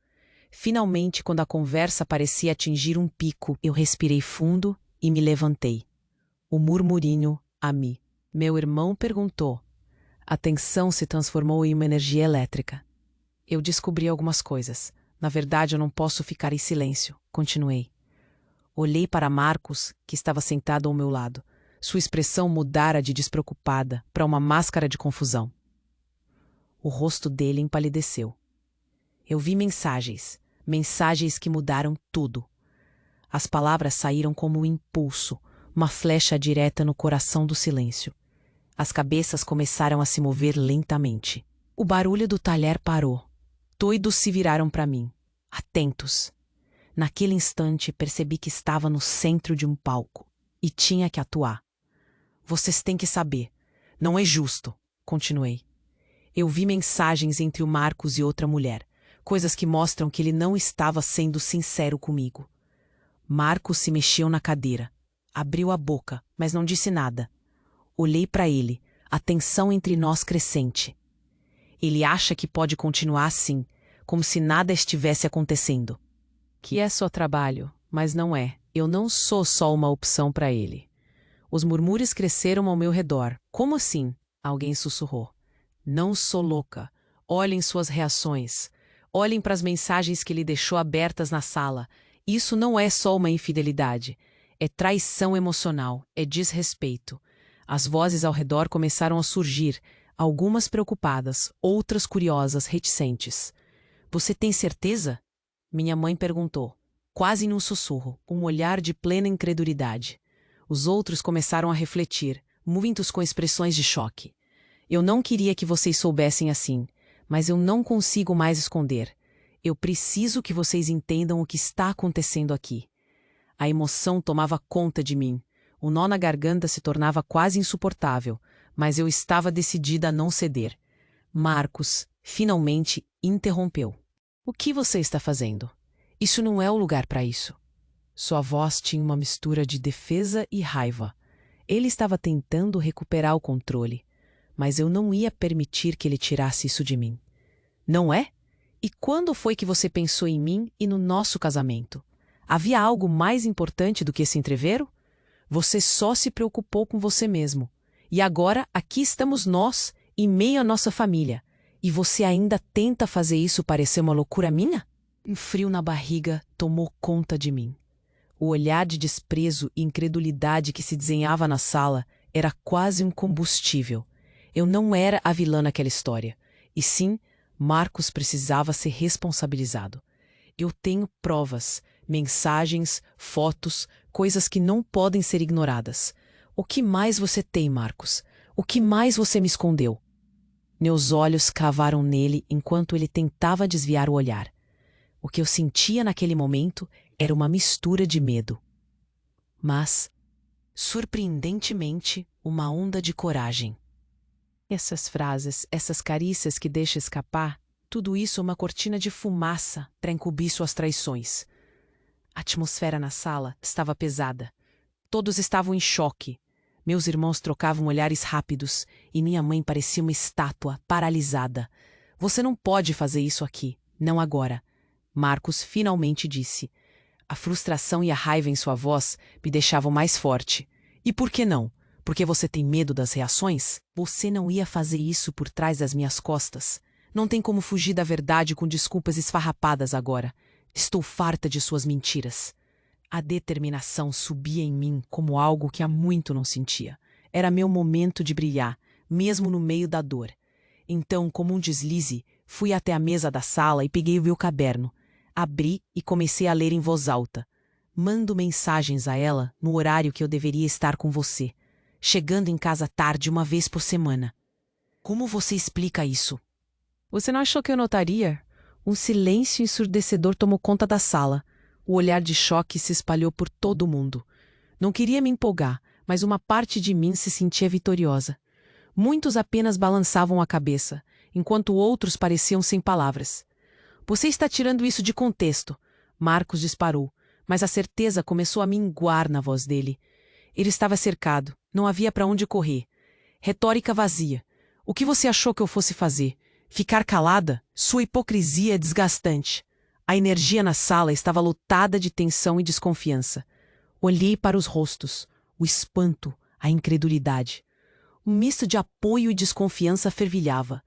Finalmente, quando a conversa parecia atingir um pico, eu respirei fundo e me levantei. O murmurinho a mim. Meu irmão perguntou. A tensão se transformou em uma energia elétrica. Eu descobri algumas coisas. Na verdade, eu não posso ficar em silêncio, continuei. Olhei para Marcos, que estava sentado ao meu lado. Sua expressão mudara de despreocupada para uma máscara de confusão. O rosto dele empalideceu. Eu vi mensagens que mudaram tudo. As palavras saíram como um impulso, uma flecha direta no coração do silêncio. As cabeças começaram a se mover lentamente. O barulho do talher parou. Todos se viraram para mim, atentos. Naquele instante percebi que estava no centro de um palco e tinha que atuar. Vocês têm que saber. Não é justo, continuei. Eu vi mensagens entre o Marcos e outra mulher, coisas que mostram que ele não estava sendo sincero comigo. Marcos se mexeu na cadeira. Abriu a boca, mas não disse nada. Olhei para ele, a tensão entre nós crescente. Ele acha que pode continuar assim, como se nada estivesse acontecendo. que é só trabalho, mas não é. Eu não sou só uma opção para ele. Os murmúrios cresceram ao meu redor. Como assim? Alguém sussurrou. Não sou louca. Olhem suas reações. Olhem para as mensagens que ele deixou abertas na sala. Isso não é só uma infidelidade. É traição emocional, é desrespeito. As vozes ao redor começaram a surgir, algumas preocupadas, outras curiosas, reticentes. Você tem certeza? Minha mãe perguntou, quase num sussurro, um olhar de plena incredulidade. Os outros começaram a refletir, muitos com expressões de choque. Eu não queria que vocês soubessem assim, mas eu não consigo mais esconder. Eu preciso que vocês entendam o que está acontecendo aqui. A emoção tomava conta de mim. O nó na garganta se tornava quase insuportável, mas eu estava decidida a não ceder. Marcos, finalmente, interrompeu. O que você está fazendo? Isso não é o lugar para isso. Sua voz tinha uma mistura de defesa e raiva. Ele estava tentando recuperar o controle, mas eu não ia permitir que ele tirasse isso de mim. Não é? E quando foi que você pensou em mim e no nosso casamento? Havia algo mais importante do que esse entrevero? Você só se preocupou com você mesmo. E agora aqui estamos nós, em meio à nossa família. E você ainda tenta fazer isso parecer uma loucura minha? Um frio na barriga tomou conta de mim. O olhar de desprezo e incredulidade que se desenhava na sala era quase um combustível. Eu não era a vilã naquela história. E sim, Marcos precisava ser responsabilizado. Eu tenho provas, mensagens, fotos, coisas que não podem ser ignoradas. O que mais você tem, Marcos? O que mais você me escondeu? Meus olhos cavaram nele enquanto ele tentava desviar o olhar. O que eu sentia naquele momento era uma mistura de medo. Mas, surpreendentemente, uma onda de coragem. Essas frases, essas carícias que deixa escapar, tudo isso é uma cortina de fumaça para encobrir suas traições. A atmosfera na sala estava pesada. Todos estavam em choque. Meus irmãos trocavam olhares rápidos e minha mãe parecia uma estátua paralisada. Você não pode fazer isso aqui, não agora. Marcos finalmente disse. A frustração e a raiva em sua voz me deixavam mais forte. E por que não? Porque você tem medo das reações? Você não ia fazer isso por trás das minhas costas. Não tem como fugir da verdade com desculpas esfarrapadas agora. Estou farta de suas mentiras. A determinação subia em mim como algo que há muito não sentia. Era meu momento de brilhar, mesmo no meio da dor. Então, como um deslize, fui até a mesa da sala e peguei o meu caderno. Abri e comecei a ler em voz alta. Mando mensagens a ela no horário que eu deveria estar com você. Chegando em casa tarde uma vez por semana. Como você explica isso? Você não achou que eu notaria? Um silêncio ensurdecedor tomou conta da sala. O olhar de choque se espalhou por todo o mundo. Não queria me empolgar, mas uma parte de mim se sentia vitoriosa. Muitos apenas balançavam a cabeça, enquanto outros pareciam sem palavras. Você está tirando isso de contexto. Marcos disparou, mas a certeza começou a minguar na voz dele. Ele estava cercado, não havia para onde correr. Retórica vazia. O que você achou que eu fosse fazer? Ficar calada? Sua hipocrisia é desgastante. A energia na sala estava lotada de tensão e desconfiança. Olhei para os rostos, o espanto, a incredulidade. Um misto de apoio e desconfiança fervilhava.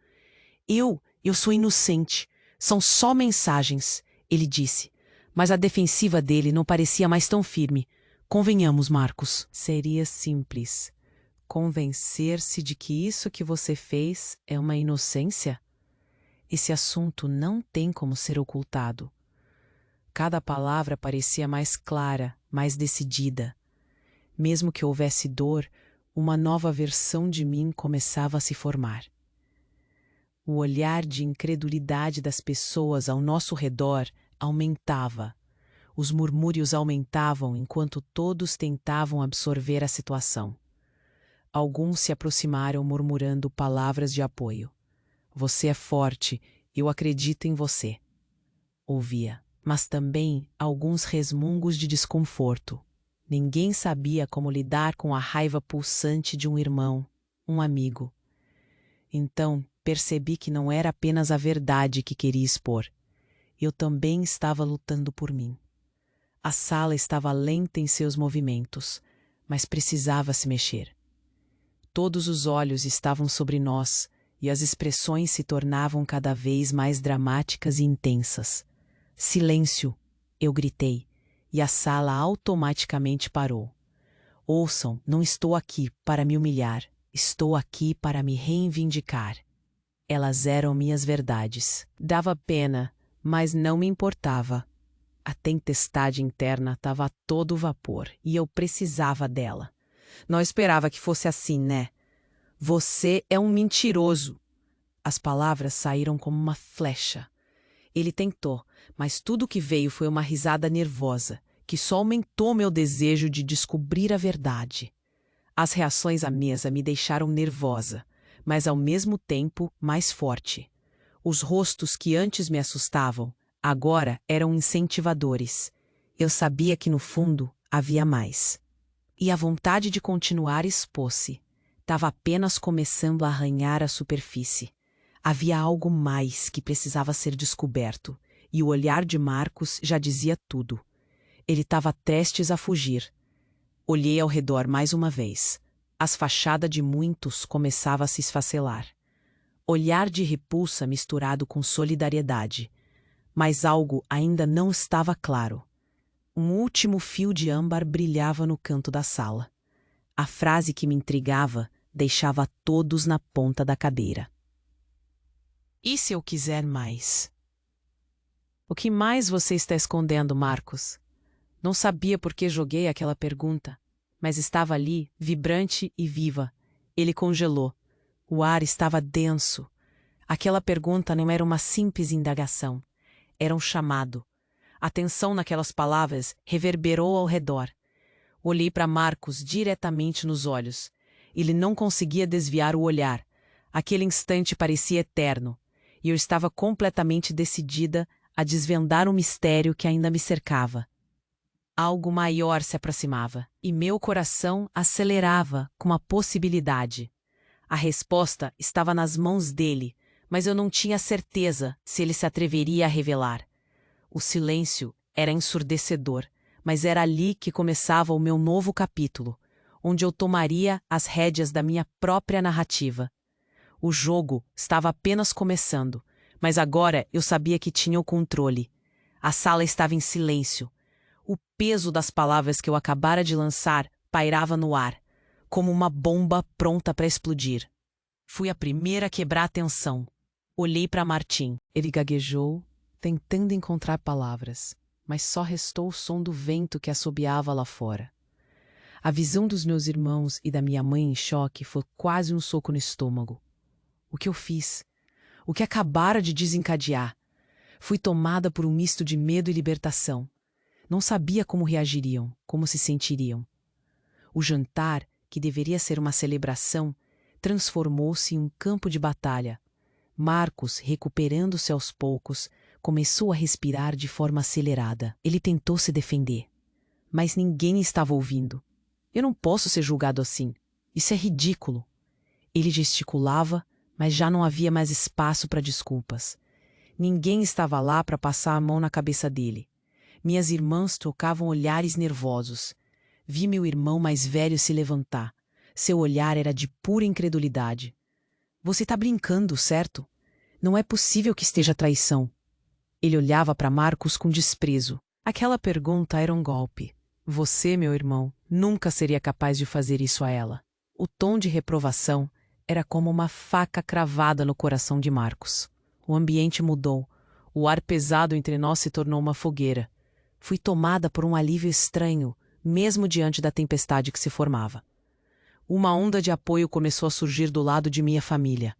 Eu sou inocente. São só mensagens, ele disse. Mas a defensiva dele não parecia mais tão firme. Convenhamos, Marcos. Seria simples. Convencer-se de que isso que você fez é uma inocência? Esse assunto não tem como ser ocultado. Cada palavra parecia mais clara, mais decidida. Mesmo que houvesse dor, uma nova versão de mim começava a se formar. O olhar de incredulidade das pessoas ao nosso redor aumentava. Os murmúrios aumentavam enquanto todos tentavam absorver a situação. Alguns se aproximaram murmurando palavras de apoio. Você é forte, eu acredito em você. Ouvia, mas também alguns resmungos de desconforto. Ninguém sabia como lidar com a raiva pulsante de um irmão, um amigo. Então, percebi que não era apenas a verdade que queria expor. Eu também estava lutando por mim. A sala estava lenta em seus movimentos, mas precisava se mexer. Todos os olhos estavam sobre nós e as expressões se tornavam cada vez mais dramáticas e intensas. Silêncio! Eu gritei, e a sala automaticamente parou. Ouçam, não estou aqui para me humilhar, estou aqui para me reivindicar. Elas eram minhas verdades. Dava pena, mas não me importava. A tempestade interna estava a todo vapor e eu precisava dela. Não esperava que fosse assim, né? Você é um mentiroso. As palavras saíram como uma flecha. Ele tentou, mas tudo que veio foi uma risada nervosa, que só aumentou meu desejo de descobrir a verdade. As reações à mesa me deixaram nervosa, mas ao mesmo tempo mais forte. Os rostos que antes me assustavam, agora eram incentivadores. Eu sabia que no fundo havia mais. E a vontade de continuar expôs-se. Estava apenas começando a arranhar a superfície. Havia algo mais que precisava ser descoberto, e o olhar de Marcos já dizia tudo. Ele estava prestes a fugir. Olhei ao redor mais uma vez. As fachadas de muitos começavam a se esfacelar. Olhar de repulsa misturado com solidariedade. Mas algo ainda não estava claro. Um último fio de âmbar brilhava no canto da sala. A frase que me intrigava deixava todos na ponta da cadeira. E se eu quiser mais? O que mais você está escondendo, Marcos? Não sabia por que joguei aquela pergunta, mas estava ali, vibrante e viva. Ele congelou. O ar estava denso. Aquela pergunta não era uma simples indagação. Era um chamado. A tensão naquelas palavras reverberou ao redor. Olhei para Marcos diretamente nos olhos. Ele não conseguia desviar o olhar. Aquele instante parecia eterno, e eu estava completamente decidida a desvendar o mistério que ainda me cercava. Algo maior se aproximava, e meu coração acelerava com a possibilidade. A resposta estava nas mãos dele, mas eu não tinha certeza se ele se atreveria a revelar. O silêncio era ensurdecedor, mas era ali que começava o meu novo capítulo, onde eu tomaria as rédeas da minha própria narrativa. O jogo estava apenas começando, mas agora eu sabia que tinha o controle. A sala estava em silêncio. O peso das palavras que eu acabara de lançar pairava no ar, como uma bomba pronta para explodir. Fui a primeira a quebrar a tensão. Olhei para Martim. Ele gaguejou, tentando encontrar palavras, mas só restou o som do vento que assobiava lá fora. A visão dos meus irmãos e da minha mãe em choque foi quase um soco no estômago. O que eu fiz? O que acabara de desencadear? Fui tomada por um misto de medo e libertação. Não sabia como reagiriam, como se sentiriam. O jantar, que deveria ser uma celebração, transformou-se em um campo de batalha. Marcos, recuperando-se aos poucos, começou a respirar de forma acelerada. Ele tentou se defender, mas ninguém estava ouvindo. Eu não posso ser julgado assim. Isso é ridículo. Ele gesticulava, mas já não havia mais espaço para desculpas. Ninguém estava lá para passar a mão na cabeça dele. Minhas irmãs trocavam olhares nervosos. Vi meu irmão mais velho se levantar. Seu olhar era de pura incredulidade. Você está brincando, certo? Não é possível que esteja traição. Ele olhava para Marcos com desprezo. Aquela pergunta era um golpe. Você, meu irmão, nunca seria capaz de fazer isso a ela. O tom de reprovação era como uma faca cravada no coração de Marcos. O ambiente mudou. O ar pesado entre nós se tornou uma fogueira. Fui tomada por um alívio estranho, mesmo diante da tempestade que se formava. Uma onda de apoio começou a surgir do lado de minha família.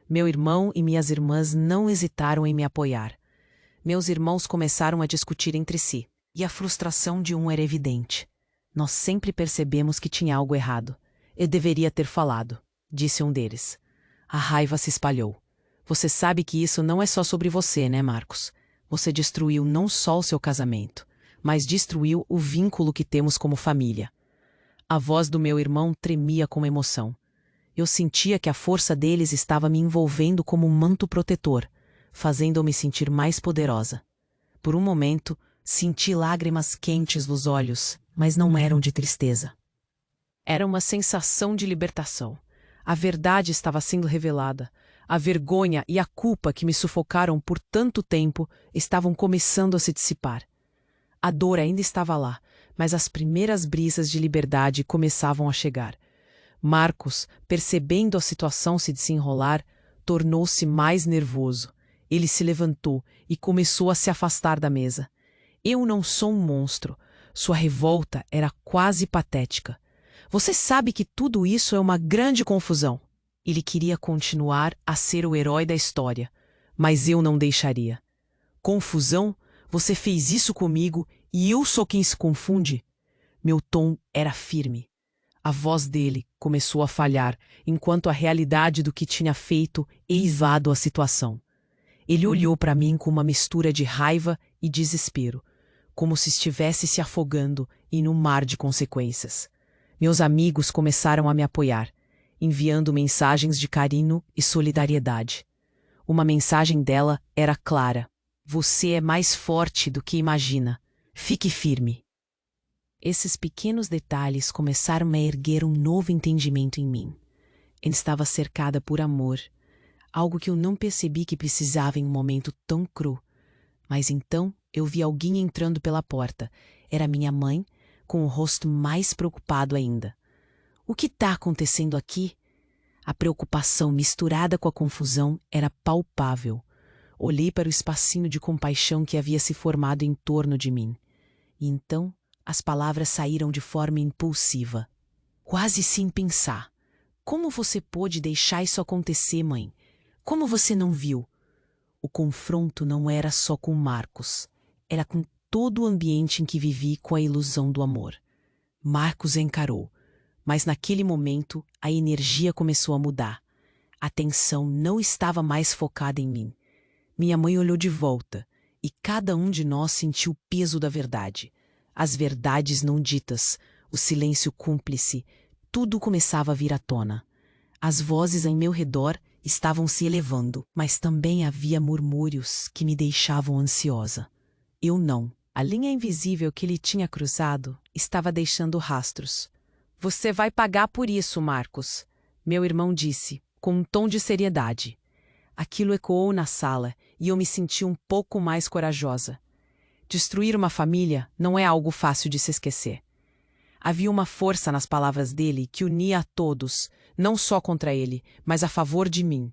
Meu irmão e minhas irmãs não hesitaram em me apoiar. Meus irmãos começaram a discutir entre si, e a frustração de um era evidente. Nós sempre percebemos que tinha algo errado. Eu deveria ter falado, disse um deles. A raiva se espalhou. Você sabe que isso não é só sobre você, né, Marcos? Você destruiu não só o seu casamento, mas destruiu o vínculo que temos como família. A voz do meu irmão tremia com emoção. Eu sentia que a força deles estava me envolvendo como um manto protetor, fazendo-me sentir mais poderosa. Por um momento, Senti lágrimas quentes nos olhos, mas não eram de tristeza. Era uma sensação de libertação. A verdade estava sendo revelada. A vergonha e a culpa que me sufocaram por tanto tempo estavam começando a se dissipar. A dor ainda estava lá, mas as primeiras brisas de liberdade começavam a chegar. Marcos, percebendo a situação se desenrolar, tornou-se mais nervoso. Ele se levantou e começou a se afastar da mesa. Eu não sou um monstro. Sua revolta era quase patética. Você sabe que tudo isso é uma grande confusão. Ele queria continuar a ser o herói da história, mas eu não deixaria. Confusão? Você fez isso comigo e eu sou quem se confunde? Meu tom era firme. A voz dele começou a falhar, enquanto a realidade do que tinha feito eivado a situação. Ele olhou para mim com uma mistura de raiva e desespero, como se estivesse se afogando em um mar de consequências. Meus amigos começaram a me apoiar, enviando mensagens de carinho e solidariedade. Uma mensagem dela era clara: você é mais forte do que imagina. Fique firme. Esses pequenos detalhes começaram a erguer um novo entendimento em mim. Eu estava cercada por amor, algo que eu não percebi que precisava em um momento tão cru. Mas então eu vi alguém entrando pela porta. Era minha mãe, com o rosto mais preocupado ainda. O que está acontecendo aqui? A preocupação misturada com a confusão era palpável. Olhei para o espacinho de compaixão que havia se formado em torno de mim. E então as palavras saíram de forma impulsiva, quase sem pensar. Como você pôde deixar isso acontecer, mãe? Como você não viu? O confronto não era só com Marcos, era com todo o ambiente em que vivi com a ilusão do amor. Marcos encarou, mas naquele momento a energia começou a mudar. A atenção não estava mais focada em mim. Minha mãe olhou de volta, e cada um de nós sentiu o peso da verdade. As verdades não ditas, o silêncio cúmplice, tudo começava a vir à tona. As vozes em meu redor estavam se elevando, mas também havia murmúrios que me deixavam ansiosa. Eu não. A linha invisível que ele tinha cruzado estava deixando rastros. Você vai pagar por isso, Marcos, meu irmão disse, com um tom de seriedade. Aquilo ecoou na sala e eu me senti um pouco mais corajosa. Destruir uma família não é algo fácil de se esquecer. Havia uma força nas palavras dele que unia a todos, não só contra ele, mas a favor de mim.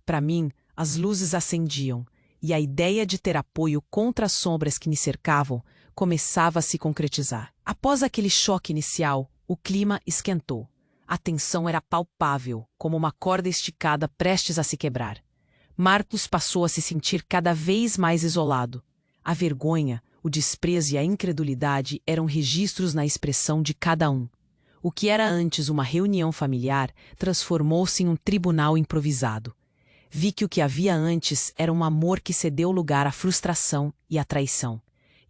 Para mim, as luzes acendiam, e a ideia de ter apoio contra as sombras que me cercavam começava a se concretizar. Após aquele choque inicial, o clima esquentou. A tensão era palpável, como uma corda esticada prestes a se quebrar. Marcos passou a se sentir cada vez mais isolado. A vergonha, o desprezo e a incredulidade eram registros na expressão de cada um. O que era antes uma reunião familiar transformou-se em um tribunal improvisado. Vi que o que havia antes era um amor que cedeu lugar à frustração e à traição.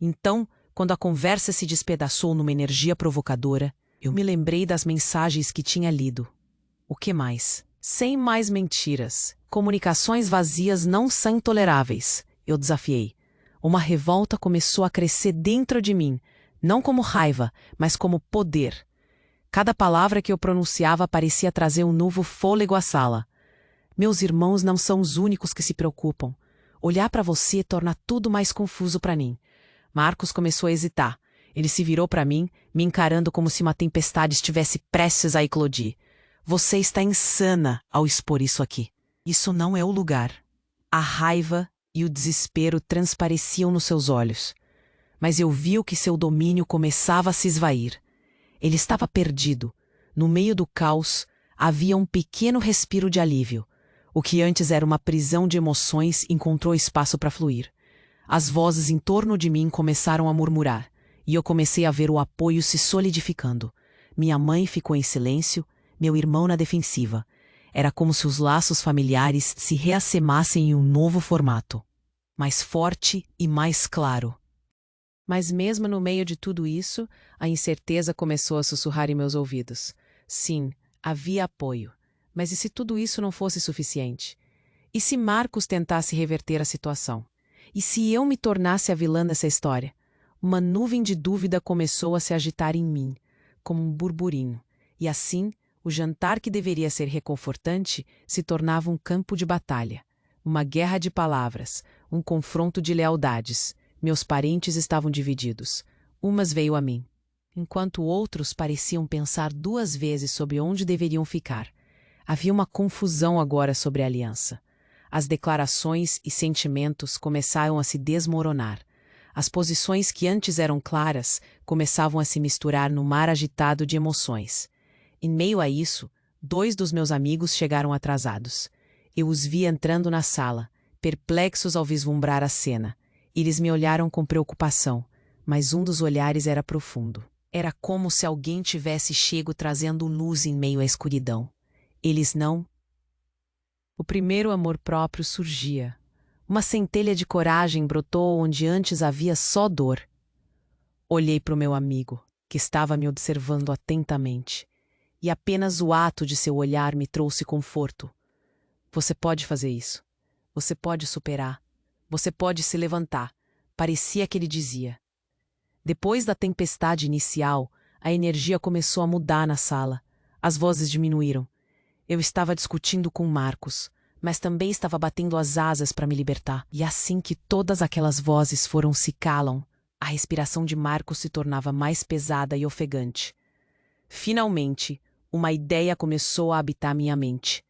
Então, quando a conversa se despedaçou numa energia provocadora, eu me lembrei das mensagens que tinha lido. O que mais? Sem mais mentiras. Comunicações vazias não são toleráveis, eu desafiei. Uma revolta começou a crescer dentro de mim, não como raiva, mas como poder. Cada palavra que eu pronunciava parecia trazer um novo fôlego à sala. Meus irmãos não são os únicos que se preocupam. Olhar para você torna tudo mais confuso para mim. Marcos começou a hesitar. Ele se virou para mim, me encarando como se uma tempestade estivesse prestes a eclodir. Você está insana ao expor isso aqui. Isso não é o lugar. A raiva e o desespero transpareciam nos seus olhos. Mas eu vi que seu domínio começava a se esvair. Ele estava perdido. No meio do caos, havia um pequeno respiro de alívio. O que antes era uma prisão de emoções encontrou espaço para fluir. As vozes em torno de mim começaram a murmurar, e eu comecei a ver o apoio se solidificando. Minha mãe ficou em silêncio, meu irmão na defensiva. Era como se os laços familiares se reacemassem em um novo formato. Mais forte e mais claro. Mas mesmo no meio de tudo isso, a incerteza começou a sussurrar em meus ouvidos. Sim, havia apoio. Mas e se tudo isso não fosse suficiente? E se Marcos tentasse reverter a situação? E se eu me tornasse a vilã dessa história? Uma nuvem de dúvida começou a se agitar em mim, como um burburinho, e assim, o jantar que deveria ser reconfortante se tornava um campo de batalha, uma guerra de palavras, um confronto de lealdades. Meus parentes estavam divididos. Umas veio a mim, enquanto outros pareciam pensar 2 vezes sobre onde deveriam ficar. Havia uma confusão agora sobre a aliança. As declarações e sentimentos começaram a se desmoronar. As posições que antes eram claras começavam a se misturar no mar agitado de emoções. Em meio a isso, 2 dos meus amigos chegaram atrasados. Eu os vi entrando na sala, perplexos ao vislumbrar a cena. Eles me olharam com preocupação, mas um dos olhares era profundo. Era como se alguém tivesse chego trazendo luz em meio à escuridão. Eles não. O primeiro amor próprio surgia. Uma centelha de coragem brotou onde antes havia só dor. Olhei para o meu amigo, que estava me observando atentamente, e apenas o ato de seu olhar me trouxe conforto. Você pode fazer isso. Você pode superar. Você pode se levantar. Parecia que ele dizia. Depois da tempestade inicial, a energia começou a mudar na sala. As vozes diminuíram. Eu estava discutindo com Marcos, mas também estava batendo as asas para me libertar. E assim que todas aquelas vozes foram se calam, a respiração de Marcos se tornava mais pesada e ofegante. Finalmente, uma ideia começou a habitar minha mente.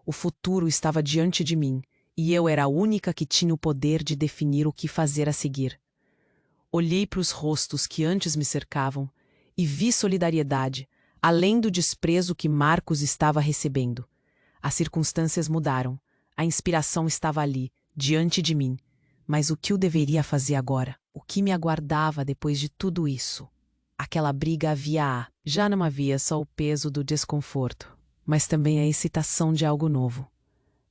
O futuro estava diante de mim, e eu era a única que tinha o poder de definir o que fazer a seguir. Olhei para os rostos que antes me cercavam e vi solidariedade, além do desprezo que Marcos estava recebendo. As circunstâncias mudaram. A inspiração estava ali, diante de mim. Mas o que eu deveria fazer agora? O que me aguardava depois de tudo isso? Aquela briga já não havia só o peso do desconforto, mas também a excitação de algo novo.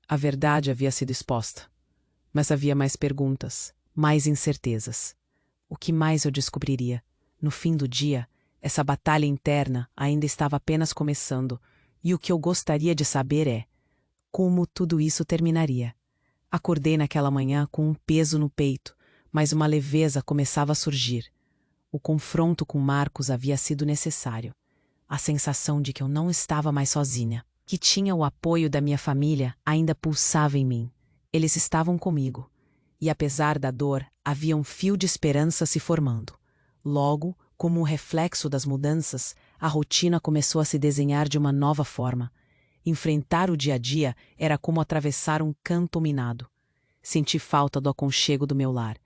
A verdade havia sido exposta, mas havia mais perguntas, mais incertezas. O que mais eu descobriria? No fim do dia, essa batalha interna ainda estava apenas começando, e o que eu gostaria de saber é como tudo isso terminaria. Acordei naquela manhã com um peso no peito, mas uma leveza começava a surgir. O confronto com Marcos havia sido necessário. A sensação de que eu não estava mais sozinha, que tinha o apoio da minha família, ainda pulsava em mim. Eles estavam comigo. E apesar da dor, havia um fio de esperança se formando. Logo, como um reflexo das mudanças, a rotina começou a se desenhar de uma nova forma. Enfrentar o dia a dia era como atravessar um campo minado. Senti falta do aconchego do meu lar,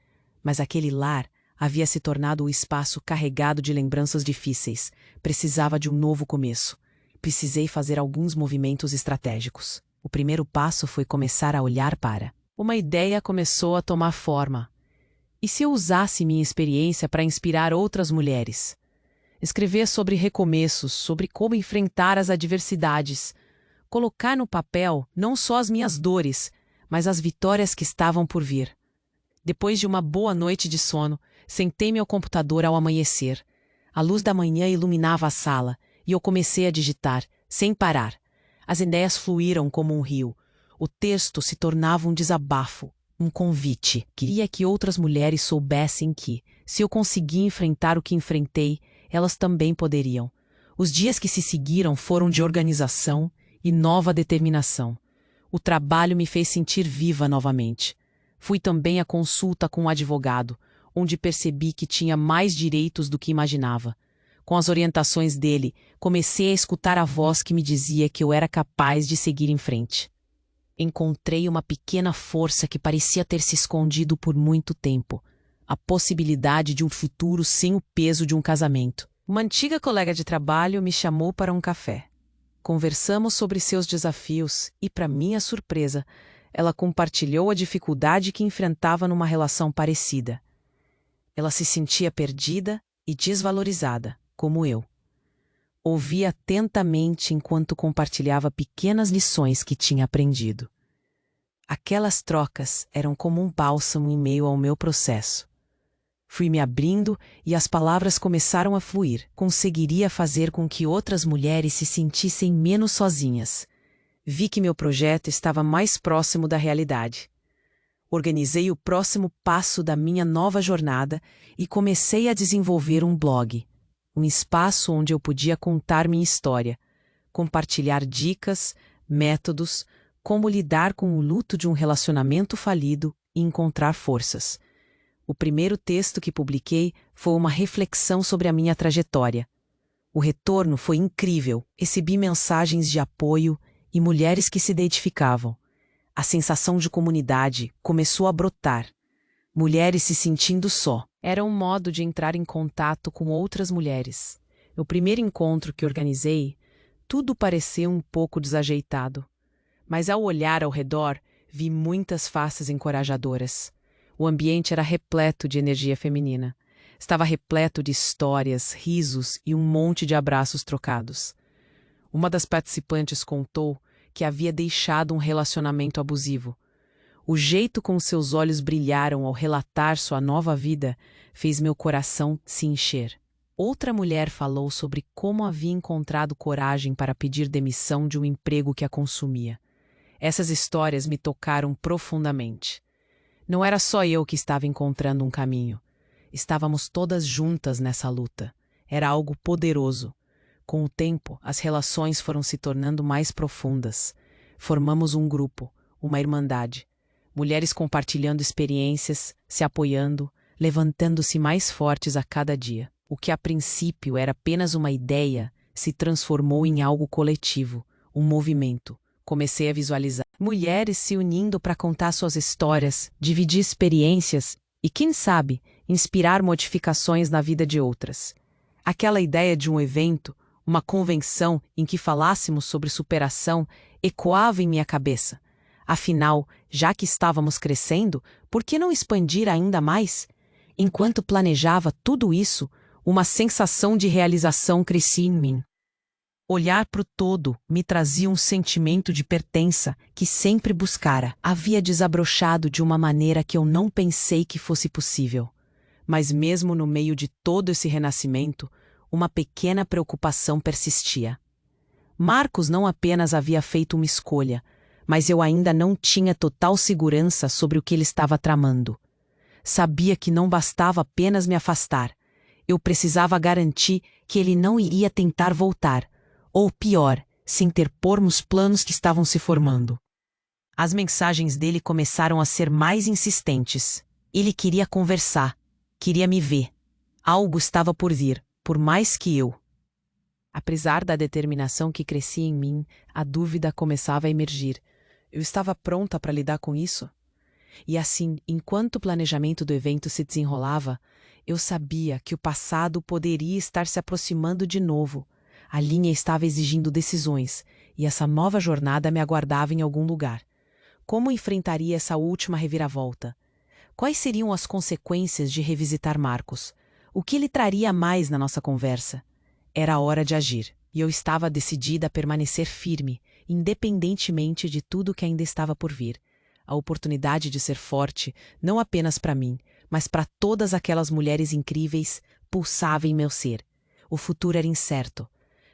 mas aquele lar havia se tornado o espaço carregado de lembranças difíceis. Precisava de um novo começo. Precisei fazer alguns movimentos estratégicos. O primeiro passo foi começar a olhar para. Uma ideia começou a tomar forma. E se eu usasse minha experiência para inspirar outras mulheres? Escrever sobre recomeços, sobre como enfrentar as adversidades. Colocar no papel não só as minhas dores, mas as vitórias que estavam por vir. Depois de uma boa noite de sono, sentei-me ao computador ao amanhecer. A luz da manhã iluminava a sala, e eu comecei a digitar, sem parar. As ideias fluíram como um rio. O texto se tornava um desabafo, um convite. Queria que outras mulheres soubessem que, se eu conseguia enfrentar o que enfrentei, elas também poderiam. Os dias que se seguiram foram de organização e nova determinação. O trabalho me fez sentir viva novamente. Fui também à consulta com um advogado, onde percebi que tinha mais direitos do que imaginava. Com as orientações dele, comecei a escutar a voz que me dizia que eu era capaz de seguir em frente. Encontrei uma pequena força que parecia ter se escondido por muito tempo. A possibilidade de um futuro sem o peso de um casamento. Uma antiga colega de trabalho me chamou para um café. Conversamos sobre seus desafios e, para minha surpresa, ela compartilhou a dificuldade que enfrentava numa relação parecida. Ela se sentia perdida e desvalorizada, como eu. Ouvi atentamente enquanto compartilhava pequenas lições que tinha aprendido. Aquelas trocas eram como um bálsamo em meio ao meu processo. Fui me abrindo e as palavras começaram a fluir. Conseguiria fazer com que outras mulheres se sentissem menos sozinhas. Vi que meu projeto estava mais próximo da realidade. Organizei o próximo passo da minha nova jornada e comecei a desenvolver um blog, um espaço onde eu podia contar minha história, compartilhar dicas, métodos, como lidar com o luto de um relacionamento falido e encontrar forças. O primeiro texto que publiquei foi uma reflexão sobre a minha trajetória. O retorno foi incrível, recebi mensagens de apoio e mulheres que se identificavam. A sensação de comunidade começou a brotar. Mulheres se sentindo só. Era um modo de entrar em contato com outras mulheres. No primeiro encontro que organizei, tudo parecia um pouco desajeitado. Mas ao olhar ao redor, vi muitas faces encorajadoras. O ambiente era repleto de energia feminina. Estava repleto de histórias, risos e um monte de abraços trocados. Uma das participantes contou que havia deixado um relacionamento abusivo. O jeito como seus olhos brilharam ao relatar sua nova vida fez meu coração se encher. Outra mulher falou sobre como havia encontrado coragem para pedir demissão de um emprego que a consumia. Essas histórias me tocaram profundamente. Não era só eu que estava encontrando um caminho. Estávamos todas juntas nessa luta. Era algo poderoso. Com o tempo, as relações foram se tornando mais profundas. Formamos um grupo, uma irmandade. Mulheres compartilhando experiências, se apoiando, levantando-se mais fortes a cada dia. O que a princípio era apenas uma ideia, se transformou em algo coletivo, um movimento. Comecei a visualizar mulheres se unindo para contar suas histórias, dividir experiências e, quem sabe, inspirar modificações na vida de outras. Aquela ideia de um evento, uma convenção em que falássemos sobre superação, ecoava em minha cabeça. Afinal, já que estávamos crescendo, por que não expandir ainda mais? Enquanto planejava tudo isso, uma sensação de realização crescia em mim. Olhar para o todo me trazia um sentimento de pertença que sempre buscara. Havia desabrochado de uma maneira que eu não pensei que fosse possível. Mas mesmo no meio de todo esse renascimento, uma pequena preocupação persistia. Marcos não apenas havia feito uma escolha, mas eu ainda não tinha total segurança sobre o que ele estava tramando. Sabia que não bastava apenas me afastar. Eu precisava garantir que ele não iria tentar voltar, ou pior, se interpor nos planos que estavam se formando. As mensagens dele começaram a ser mais insistentes. Ele queria conversar, queria me ver. Algo estava por vir, por mais que eu. Apesar da determinação que crescia em mim, a dúvida começava a emergir. Eu estava pronta para lidar com isso? E assim, enquanto o planejamento do evento se desenrolava, eu sabia que o passado poderia estar se aproximando de novo. A linha estava exigindo decisões, e essa nova jornada me aguardava em algum lugar. Como enfrentaria essa última reviravolta? Quais seriam as consequências de revisitar Marcos? O que ele traria mais na nossa conversa? Era a hora de agir, e eu estava decidida a permanecer firme, independentemente de tudo que ainda estava por vir. A oportunidade de ser forte, não apenas para mim, mas para todas aquelas mulheres incríveis, pulsava em meu ser. O futuro era incerto.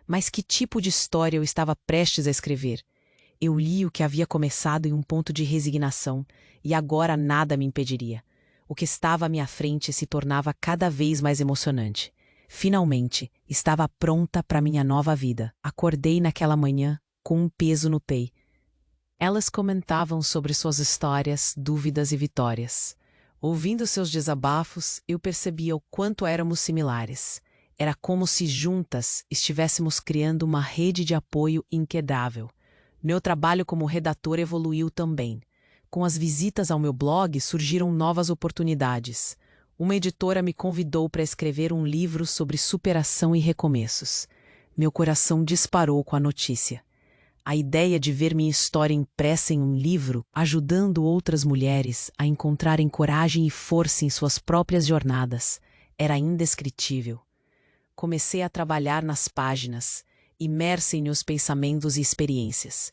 Mas que tipo de história eu estava prestes a escrever? Eu li o que havia começado em um ponto de resignação, e agora nada me impediria. O que estava à minha frente se tornava cada vez mais emocionante. Finalmente, estava pronta para minha nova vida. Acordei naquela manhã com um peso no peito. Elas comentavam sobre suas histórias, dúvidas e vitórias. Ouvindo seus desabafos, eu percebia o quanto éramos similares. Era como se juntas estivéssemos criando uma rede de apoio inquebrável. Meu trabalho como redator evoluiu também. Com as visitas ao meu blog surgiram novas oportunidades. Uma editora me convidou para escrever um livro sobre superação e recomeços. Meu coração disparou com a notícia. A ideia de ver minha história impressa em um livro, ajudando outras mulheres a encontrarem coragem e força em suas próprias jornadas, era indescritível. Comecei a trabalhar nas páginas, imersa em meus pensamentos e experiências.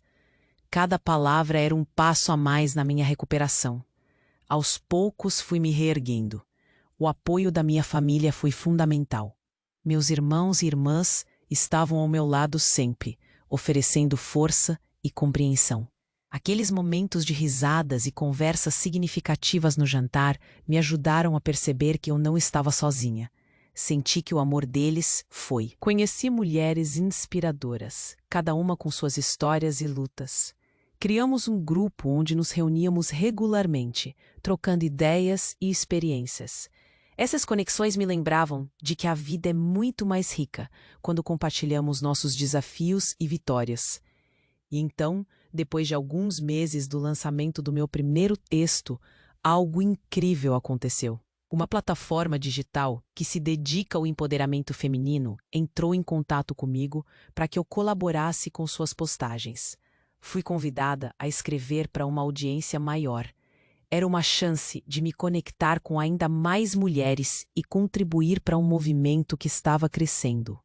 Cada palavra era um passo a mais na minha recuperação. Aos poucos fui me reerguendo. O apoio da minha família foi fundamental. Meus irmãos e irmãs estavam ao meu lado sempre, oferecendo força e compreensão. Aqueles momentos de risadas e conversas significativas no jantar me ajudaram a perceber que eu não estava sozinha. Senti que o amor deles foi. Conheci mulheres inspiradoras, cada uma com suas histórias e lutas. Criamos um grupo onde nos reuníamos regularmente, trocando ideias e experiências. Essas conexões me lembravam de que a vida é muito mais rica quando compartilhamos nossos desafios e vitórias. E então, depois de alguns meses do lançamento do meu primeiro texto, algo incrível aconteceu. Uma plataforma digital que se dedica ao empoderamento feminino entrou em contato comigo para que eu colaborasse com suas postagens. Fui convidada a escrever para uma audiência maior. Era uma chance de me conectar com ainda mais mulheres e contribuir para um movimento que estava crescendo.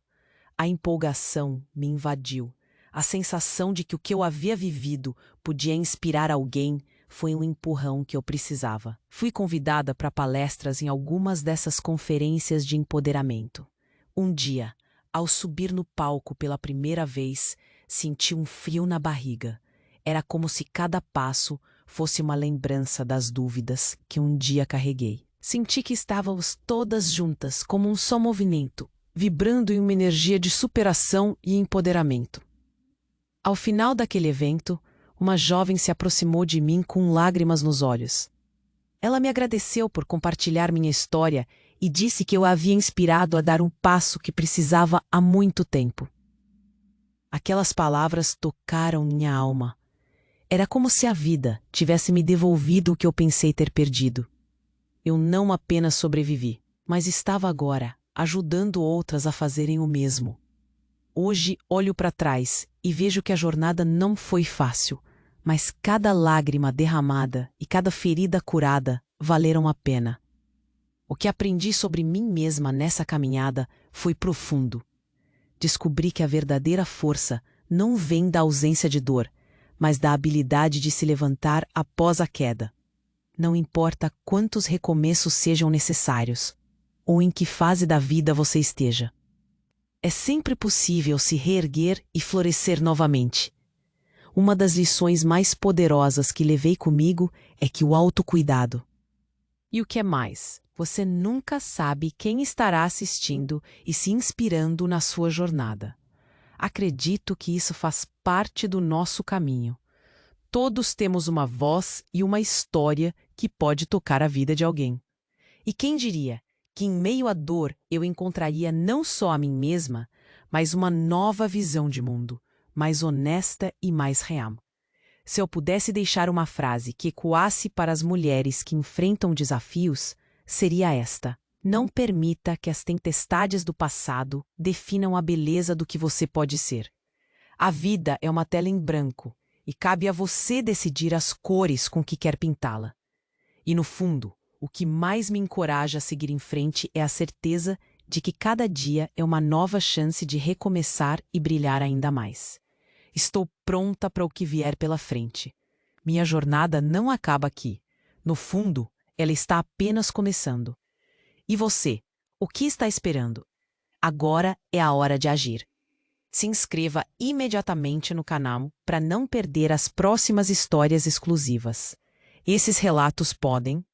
A empolgação me invadiu. A sensação de que o que eu havia vivido podia inspirar alguém foi um empurrão que eu precisava. Fui convidada para palestras em algumas dessas conferências de empoderamento. Um dia, ao subir no palco pela primeira vez, senti um frio na barriga. Era como se cada passo fosse uma lembrança das dúvidas que um dia carreguei. Senti que estávamos todas juntas, como um só movimento, vibrando em uma energia de superação e empoderamento. Ao final daquele evento, uma jovem se aproximou de mim com lágrimas nos olhos. Ela me agradeceu por compartilhar minha história e disse que eu a havia inspirado a dar um passo que precisava há muito tempo. Aquelas palavras tocaram minha alma. Era como se a vida tivesse me devolvido o que eu pensei ter perdido. Eu não apenas sobrevivi, mas estava agora ajudando outras a fazerem o mesmo. Hoje olho para trás e vejo que a jornada não foi fácil, mas cada lágrima derramada e cada ferida curada valeram a pena. O que aprendi sobre mim mesma nessa caminhada foi profundo. Descobri que a verdadeira força não vem da ausência de dor, mas da habilidade de se levantar após a queda. Não importa quantos recomeços sejam necessários, ou em que fase da vida você esteja. É sempre possível se reerguer e florescer novamente. Uma das lições mais poderosas que levei comigo é que o autocuidado. E o que é mais? Você nunca sabe quem estará assistindo e se inspirando na sua jornada. Acredito que isso faz parte do nosso caminho. Todos temos uma voz e uma história que pode tocar a vida de alguém. E quem diria que em meio à dor eu encontraria não só a mim mesma, mas uma nova visão de mundo, mais honesta e mais real. Se eu pudesse deixar uma frase que ecoasse para as mulheres que enfrentam desafios, seria esta: não permita que as tempestades do passado definam a beleza do que você pode ser. A vida é uma tela em branco e cabe a você decidir as cores com que quer pintá-la. E no fundo, o que mais me encoraja a seguir em frente é a certeza de que cada dia é uma nova chance de recomeçar e brilhar ainda mais. Estou pronta para o que vier pela frente. Minha jornada não acaba aqui. No fundo, ela está apenas começando. E você, o que está esperando? Agora é a hora de agir. Se inscreva imediatamente no canal para não perder as próximas histórias exclusivas. Esses relatos podem,